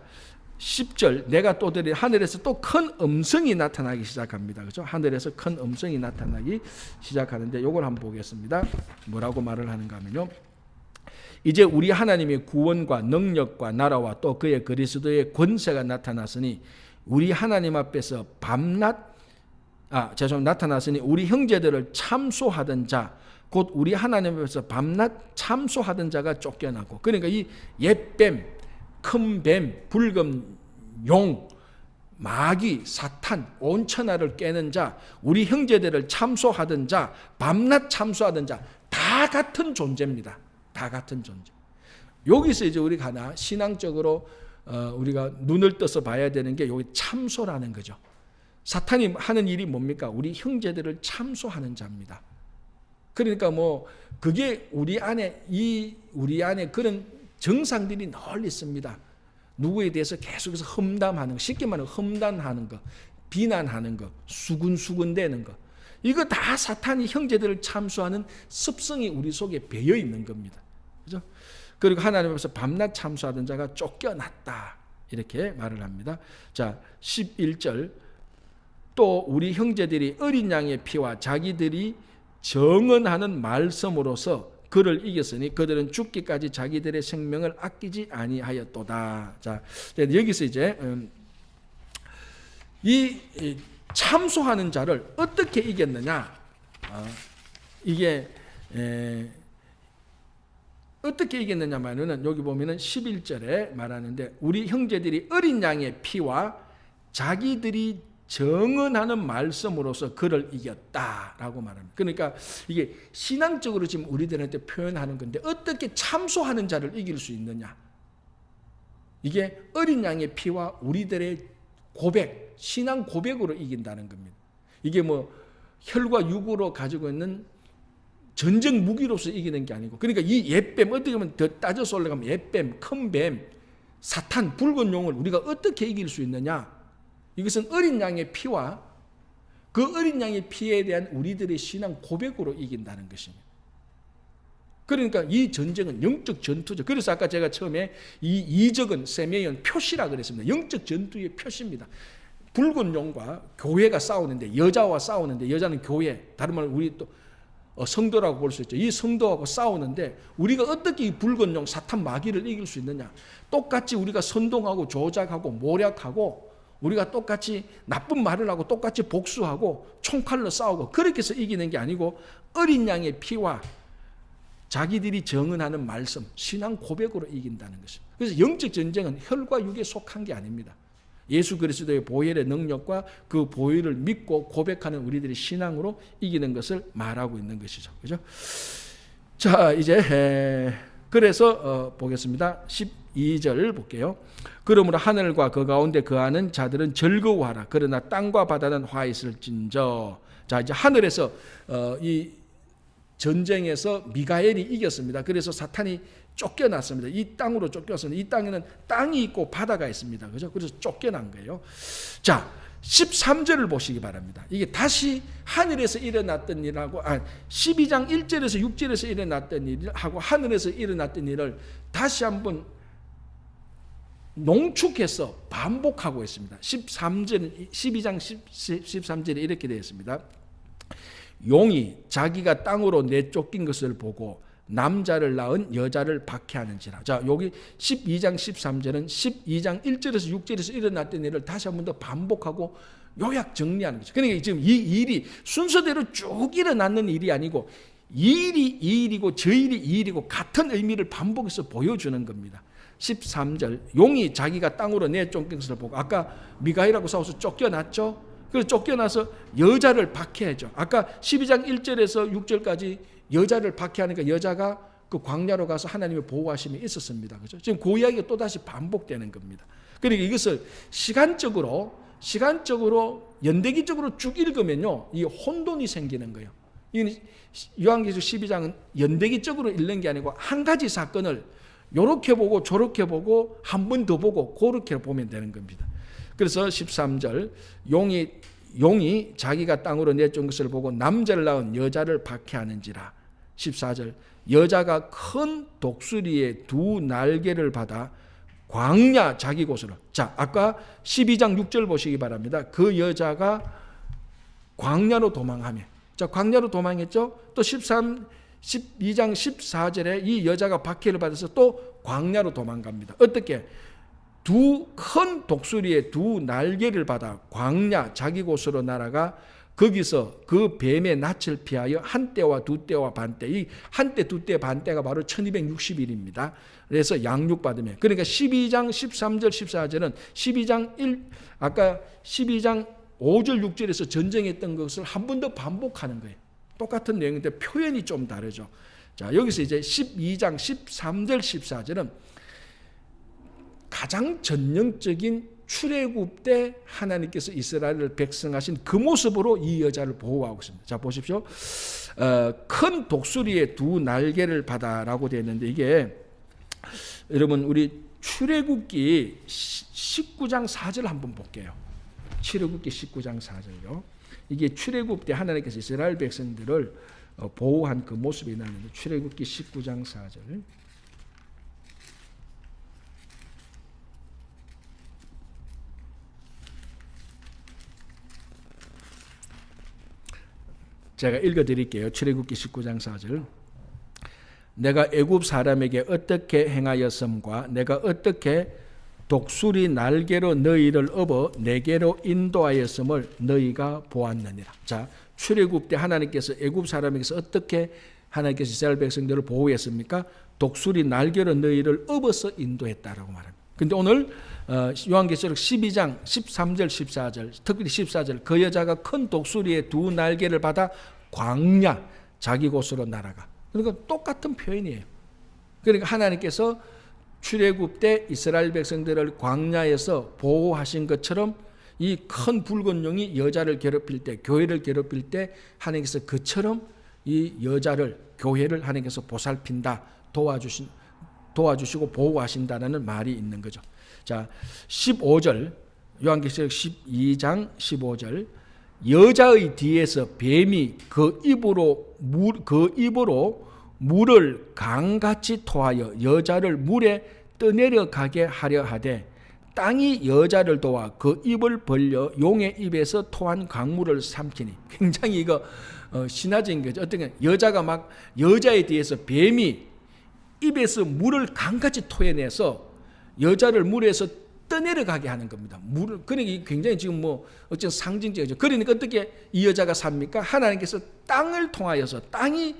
10절, 내가 또 들으니 하늘에서 또 큰 음성이 나타나기 시작합니다. 그렇죠? 하늘에서 큰 음성이 나타나기 시작하는데 이걸 한번 보겠습니다. 뭐라고 말을 하는가 하면요. 이제 우리 하나님의 구원과 능력과 나라와 또 그의 그리스도의 권세가 나타났으니 우리 하나님 앞에서 나타났으니 우리 형제들을 참소하던 자, 곧 우리 하나님 앞에서 밤낮 참소하던 자가 쫓겨나고. 그러니까 이 옛뱀, 큰 뱀, 붉은 용, 마귀, 사탄, 온 천하를 깨는 자, 우리 형제들을 참소하던 자, 밤낮 참소하던 자, 다 같은 존재입니다. 다 같은 존재. 여기서 이제 우리가 하나 신앙적으로 우리가 눈을 떠서 봐야 되는 게 여기 참소라는 거죠. 사탄이 하는 일이 뭡니까? 우리 형제들을 참소하는 자입니다. 그러니까 그게 우리 안에 그런 정상들이 늘 있습니다. 누구에 대해서 계속해서 험담하는 거, 쉽게 말하면 험담하는 거, 비난하는 거, 수군수군대는 거. 이거 다 사탄이 형제들을 참소하는 습성이 우리 속에 배어 있는 겁니다. 그죠? 그리고 하나님 앞에서 밤낮 참소하던 자가 쫓겨났다. 이렇게 말을 합니다. 자, 11절. 또 우리 형제들이 어린 양의 피와 자기들이 정언하는 말씀으로서 그를 이겼으니 그들은 죽기까지 자기들의 생명을 아끼지 아니하였도다. 자, 여기서 이제 이 참소하는 자를 어떻게 이겼느냐? 이게 어떻게 이겼느냐면은 여기 보면은 11절에 말하는데 우리 형제들이 어린 양의 피와 자기들이 정언하는 말씀으로서 그를 이겼다라고 말합니다. 그러니까 이게 신앙적으로 지금 우리들한테 표현하는 건데 어떻게 참소하는 자를 이길 수 있느냐? 이게 어린 양의 피와 우리들의 고백, 신앙 고백으로 이긴다는 겁니다. 이게 뭐 혈과 육으로 가지고 있는 전쟁 무기로서 이기는 게 아니고, 그러니까 이 옛뱀, 어떻게 보면 더 따져서 올라가면 옛뱀, 큰 뱀, 사탄, 붉은 용을 우리가 어떻게 이길 수 있느냐? 이것은 어린 양의 피와 그 어린 양의 피에 대한 우리들의 신앙 고백으로 이긴다는 것입니다. 그러니까 이 전쟁은 영적 전투죠. 그래서 아까 제가 처음에 이 이적은 세메이온 표시라 그랬습니다. 영적 전투의 표시입니다. 붉은 용과 교회가 싸우는데, 여자와 싸우는데, 여자는 교회, 다른 말로 우리 또 성도라고 볼 수 있죠. 이 성도하고 싸우는데 우리가 어떻게 이 붉은 용 사탄 마귀를 이길 수 있느냐? 똑같이 우리가 선동하고 조작하고 모략하고 우리가 똑같이 나쁜 말을 하고 똑같이 복수하고 총칼로 싸우고 그렇게 해서 이기는 게 아니고 어린 양의 피와 자기들이 정언하는 말씀, 신앙 고백으로 이긴다는 것입니다. 그래서 영적 전쟁은 혈과 육에 속한 게 아닙니다. 예수 그리스도의 보혈의 능력과 그 보혈을 믿고 고백하는 우리들의 신앙으로 이기는 것을 말하고 있는 것이죠. 그죠? 자, 이제 그래서 보겠습니다. 12절 볼게요. 그러므로 하늘과 그 가운데 거하는 자들은 즐거워하라. 그러나 땅과 바다는 화 있을진저. 자, 이제 하늘에서 이 전쟁에서 미가엘이 이겼습니다. 그래서 사탄이 쫓겨났습니다. 이 땅으로 쫓겼습니다. 이 땅에는 땅이 있고 바다가 있습니다. 그죠? 그래서 쫓겨난 거예요. 자, 13절을 보시기 바랍니다. 이게 다시 하늘에서 일어났던 일하고 12장 1절에서 6절에서 일어났던 일하고 하늘에서 일어났던 일을 다시 한번 농축해서 반복하고 있습니다. 13절, 12장 13절에 이렇게 되어 있습니다. 용이 자기가 땅으로 내쫓긴 것을 보고 남자를 낳은 여자를 박해하는지라. 자, 여기 12장 13절은 12장 1절에서 6절에서 일어났던 일을 다시 한 번 더 반복하고 요약 정리하는 거죠. 그러니까 지금 이 일이 순서대로 쭉 일어났는 일이 아니고 이 일이 이 일이고 저 일이 이 일이고 같은 의미를 반복해서 보여주는 겁니다. 13절 용이 자기가 땅으로 내쫓긴 것을 보고, 아까 미가엘하고 싸워서 쫓겨났죠. 그래서 쫓겨나서 여자를 박해하죠. 아까 12장 1절에서 6절까지 여자를 박해하니까 여자가 그 광야로 가서 하나님의 보호하심이 있었습니다. 그죠? 지금 그 이야기가 또다시 반복되는 겁니다. 그러니까 이것을 시간적으로 연대기적으로 쭉 읽으면요, 이 혼돈이 생기는 거예요. 요한계시록 12장은 연대기적으로 읽는 게 아니고 한 가지 사건을 요렇게 보고 저렇게 보고 한 번 더 보고 그렇게 보면 되는 겁니다. 그래서 13절 용이 자기가 땅으로 내쫓은 것을 보고 남자를 낳은 여자를 박해하는지라. 14절 여자가 큰 독수리의 두 날개를 받아 광야 자기 곳으로. 자, 아까 12장 6절 보시기 바랍니다. 그 여자가 광야로 도망하며, 자, 광야로 도망했죠. 또 12장 14절에 이 여자가 박해를 받아서 또 광야로 도망갑니다. 어떻게? 두 큰 독수리의 두 날개를 받아 광야 자기 곳으로 날아가 거기서 그 뱀의 낯을 피하여 한 때와 두 때와 반 때, 이 한 때, 두 때, 반 때가 바로 1260일입니다. 그래서 양육받으며, 그러니까 12장 13절 14절은 12장 아까 12장 5절 6절에서 전쟁했던 것을 한 번 더 반복하는 거예요. 똑같은 내용인데 표현이 좀 다르죠. 자, 여기서 이제 12장 13절 14절은 가장 전형적인 출애굽 때 하나님께서 이스라엘을 백성하신 그 모습으로 이 여자를 보호하고 있습니다. 자, 보십시오. 큰 독수리의 두 날개를 받아라고 되어 있는데, 이게 여러분 우리 출애굽기 19장 4절 한번 볼게요. 출애굽기 19장 4절요. 이게 출애굽 때 하나님께서 이스라엘 백성들을 보호한 그 모습이 나는데, 출애굽기 19장 4절. 제가 읽어드릴게요. 출애굽기 19장 4절. 내가 애굽 사람에게 어떻게 행하였음과 내가 어떻게 독수리 날개로 너희를 업어 내게로 인도하였음을 너희가 보았느니라. 자, 출애굽 때 하나님께서 애굽 사람에게서 어떻게 하나님께서 이스라엘 백성들을 보호했습니까? 독수리 날개로 너희를 업어서 인도했다라고 말합니다. 근데 오늘 요한계시록 12장 13절 14절, 특별히 14절, 그 여자가 큰 독수리의 두 날개를 받아 광야 자기 곳으로 날아가. 그러니까 똑같은 표현이에요. 그러니까 하나님께서 출애굽 때 이스라엘 백성들을 광야에서 보호하신 것처럼 이 큰 붉은 용이 여자를 괴롭힐 때, 교회를 괴롭힐 때 하나님께서 그처럼 이 여자를, 교회를 하나님께서 보살핀다, 도와주시고 보호하신다라는 말이 있는 거죠. 자, 15절, 요한계시록 12장 15절, 여자의 뒤에서 뱀이 그 입으로 물을 강같이 토하여 여자를 물에 떠내려가게 하려 하되 땅이 여자를 도와 그 입을 벌려 용의 입에서 토한 강물을 삼키니. 굉장히 이거 신화적인 거죠. 어떤 여자가 막 여자에 대해서 뱀이 입에서 물을 강같이 토해내서 여자를 물에서 떠내려가게 하는 겁니다. 그러니까 굉장히 지금 어쨌든 상징적이죠. 그러니까 어떻게 이 여자가 삽니까? 하나님께서 땅을 통하여서 땅이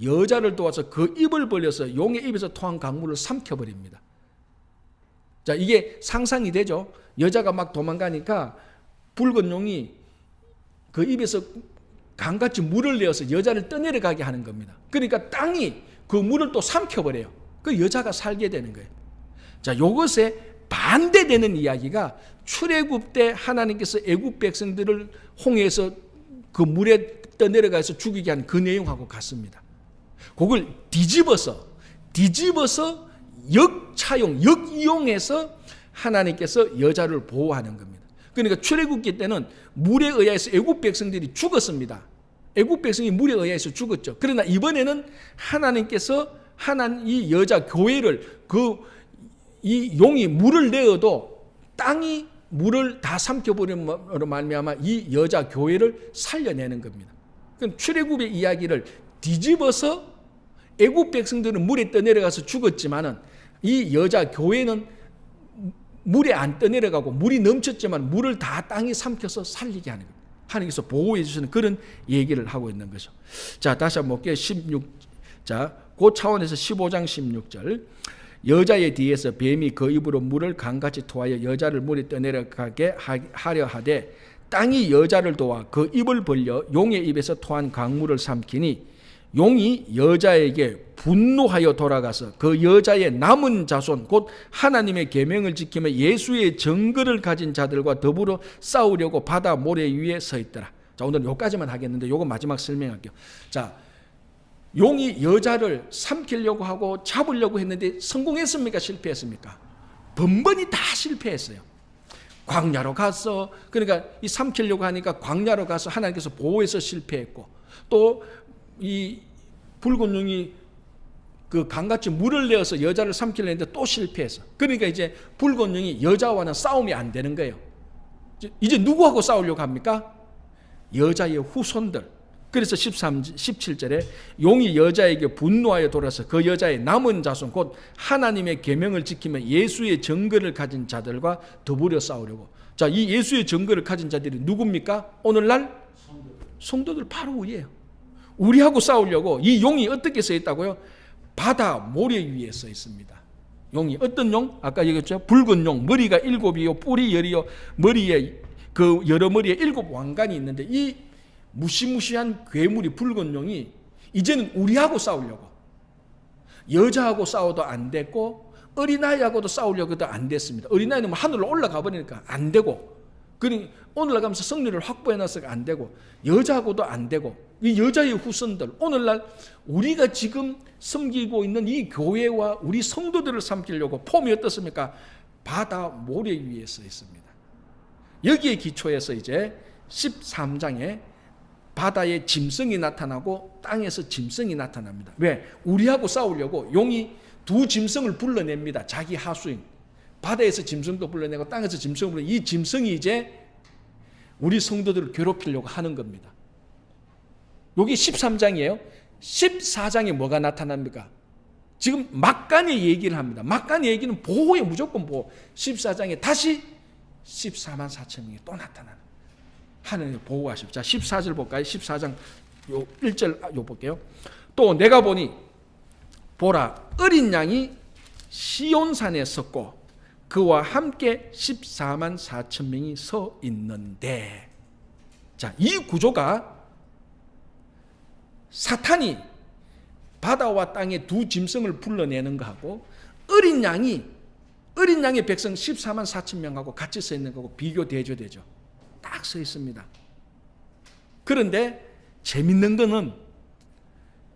여자를 도와서 그 입을 벌려서 용의 입에서 토한 강물을 삼켜버립니다. 자, 이게 상상이 되죠. 여자가 막 도망가니까 붉은 용이 그 입에서 강같이 물을 내어서 여자를 떠내려가게 하는 겁니다. 그러니까 땅이 그 물을 또 삼켜버려요. 그 여자가 살게 되는 거예요. 자, 이것에 반대되는 이야기가 출애굽 때 하나님께서 애굽 백성들을 홍해에서 그 물에 떠내려가서 죽이게 한 그 내용하고 같습니다. 그걸 뒤집어서 역이용해서 하나님께서 여자를 보호하는 겁니다. 그러니까 출애굽기 때는 물에 의해서 애굽 백성들이 죽었습니다. 애굽 백성이 물에 의해서 죽었죠. 그러나 이번에는 하나님께서 이 여자 교회를 이 용이 물을 내어도 땅이 물을 다 삼켜버림으로 말미암아 이 여자 교회를 살려내는 겁니다. 그럼 출애굽의 이야기를 뒤집어서 애굽 백성들은 물에 떠내려가서 죽었지만은 이 여자 교회는 물에 안 떠내려가고 물이 넘쳤지만 물을 다 땅이 삼켜서 살리게 하는 겁니다. 하나님께서 보호해 주시는 그런 얘기를 하고 있는 거죠. 자, 다시 한번 볼게요. 자, 그 차원에서 15장 16절. 여자의 뒤에서 뱀이 그 입으로 물을 강같이 토하여 여자를 물에 떠내려가게 하려 하되 땅이 여자를 도와 그 입을 벌려 용의 입에서 토한 강물을 삼키니 용이 여자에게 분노하여 돌아가서 그 여자의 남은 자손 곧 하나님의 계명을 지키며 예수의 증거를 가진 자들과 더불어 싸우려고 바다 모래 위에 서 있더라. 자, 오늘 여기까지만 하겠는데 요거 마지막 설명할게요. 자, 용이 여자를 삼키려고 하고 잡으려고 했는데 성공했습니까? 실패했습니까? 번번이 다 실패했어요. 광야로 가서, 그러니까 이 삼키려고 하니까 광야로 가서 하나님께서 보호해서 실패했고, 또 이 붉은 용이 그 강같이 물을 내어서 여자를 삼키려 했는데 또 실패했어. 그러니까 이제 붉은 용이 여자와는 싸움이 안 되는 거예요. 이제 누구하고 싸우려고 합니까? 여자의 후손들. 그래서 17절에 용이 여자에게 분노하여 돌아서 그 여자의 남은 자손 곧 하나님의 계명을 지키며 예수의 증거를 가진 자들과 더불어 싸우려고. 자, 이 예수의 증거를 가진 자들이 누굽니까? 오늘날 성도들 바로 우리예요. 우리하고 싸우려고 이 용이 어떻게 써 있다고요? 바다 모래 위에 써 있습니다. 용이 어떤 용? 아까 얘기했죠. 붉은 용, 머리가 7이요, 뿔이 10이요, 머리에 그 여러 머리에 7 왕관이 있는데 이 무시무시한 괴물이 붉은 용이 이제는 우리하고 싸우려고. 여자하고 싸워도 안 됐고 어린아이하고도 싸우려고도 안 됐습니다. 어린아이는 하늘로 올라가 버리니까 안 되고, 그러니 올라가면서 승리를 확보해놔서 안 되고, 여자하고도 안 되고, 이 여자의 후손들, 오늘날 우리가 지금 섬기고 있는 이 교회와 우리 성도들을 삼키려고 폼이 어떻습니까? 바다 모래 위에 서 있습니다. 여기에 기초해서 이제 13장에 바다에 짐승이 나타나고 땅에서 짐승이 나타납니다. 왜? 우리하고 싸우려고 용이 두 짐승을 불러냅니다. 자기 하수인. 바다에서 짐승도 불러내고 땅에서 짐승을 불러내고, 이 짐승이 이제 우리 성도들을 괴롭히려고 하는 겁니다. 여기 13장이에요. 14장에 뭐가 나타납니까? 지금 막간의 얘기를 합니다. 막간의 얘기는 보호에 무조건 보호. 14장에 다시 14만 4천 명이 또 나타나는. 하나님 보호하십시오. 자, 14절 볼까요? 14장 1절 볼게요. 또 내가 보니 보라, 어린 양이 시온산에 섰고 그와 함께 14만 4천 명이 서 있는데, 자, 이 구조가 사탄이 바다와 땅에 두 짐승을 불러내는 거하고 어린 양의 백성 14만 4천 명하고 같이 서 있는 거하고 비교 대조되죠. 딱 서 있습니다. 그런데 재밌는 거는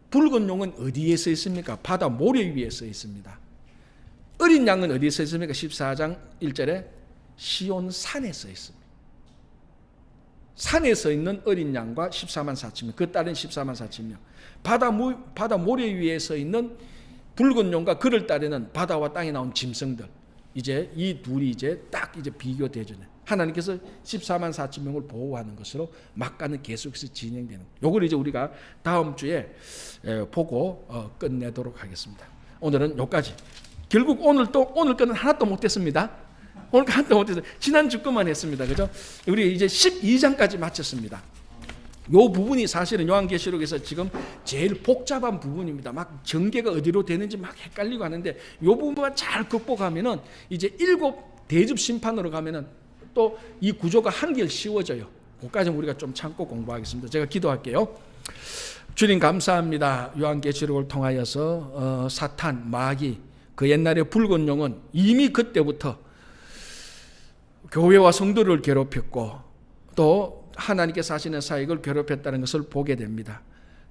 붉은 용은 어디에 서 있습니까? 바다 모래 위에 서 있습니다. 어린 양은 어디에 서 있습니까? 14장 1절에 시온 산에 서 있습니다. 산에 서 있는 어린 양과 14만 4천 명, 그 딸은 14만 4천 명. 바다 모래 위에 서 있는 붉은 용과 그를 따르는 바다와 땅에 나온 짐승들. 이제 이 둘이 이제 딱 이제 비교되잖아요. 하나님께서 14만 4천 명을 보호하는 것으로 막가는 계속해서 진행되는. 요걸 이제 우리가 다음 주에 보고 끝내도록 하겠습니다. 오늘은 여기까지. 결국 오늘 거는 하나도 못했습니다. 오늘 하나도 못했어요. 지난주 것만 했습니다. 그죠? 우리 이제 12장까지 마쳤습니다. 요 부분이 사실은 요한계시록에서 지금 제일 복잡한 부분입니다. 막 전개가 어디로 되는지 막 헷갈리고 하는데 요 부분만 잘 극복하면은 이제 7 대접 심판으로 가면은 또 이 구조가 한결 쉬워져요. 그까지는 우리가 좀 참고 공부하겠습니다. 제가 기도할게요. 주님 감사합니다. 요한계시록을 통하여서 사탄, 마귀, 그 옛날의 붉은 용은 이미 그때부터 교회와 성도를 괴롭혔고 또 하나님께서 하시는 사역을 괴롭혔다는 것을 보게 됩니다.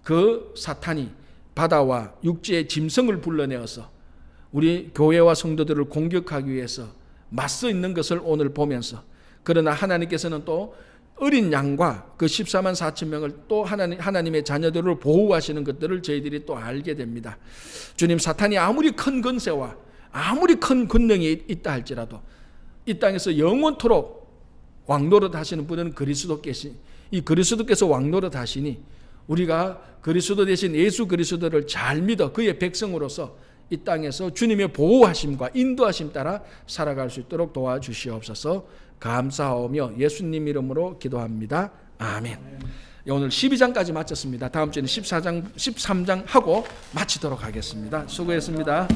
그 사탄이 바다와 육지의 짐승을 불러내어서 우리 교회와 성도들을 공격하기 위해서 맞서 있는 것을 오늘 보면서, 그러나 하나님께서는 또 어린 양과 그 14만 4천 명을 또 하나님의 자녀들을 보호하시는 것들을 저희들이 또 알게 됩니다. 주님, 사탄이 아무리 큰 권세와 아무리 큰 권능이 있다 할지라도 이 땅에서 영원토록 왕노릇 하시는 분은 그리스도께서 이 그리스도께서 왕노릇 하시니 우리가 그리스도 대신 예수 그리스도를 잘 믿어 그의 백성으로서 이 땅에서 주님의 보호하심과 인도하심 따라 살아갈 수 있도록 도와주시옵소서. 감사하며 예수님 이름으로 기도합니다. 아멘. 오늘 12장까지 마쳤습니다. 다음 주에는 14장, 13장 하고 마치도록 하겠습니다. 수고했습니다.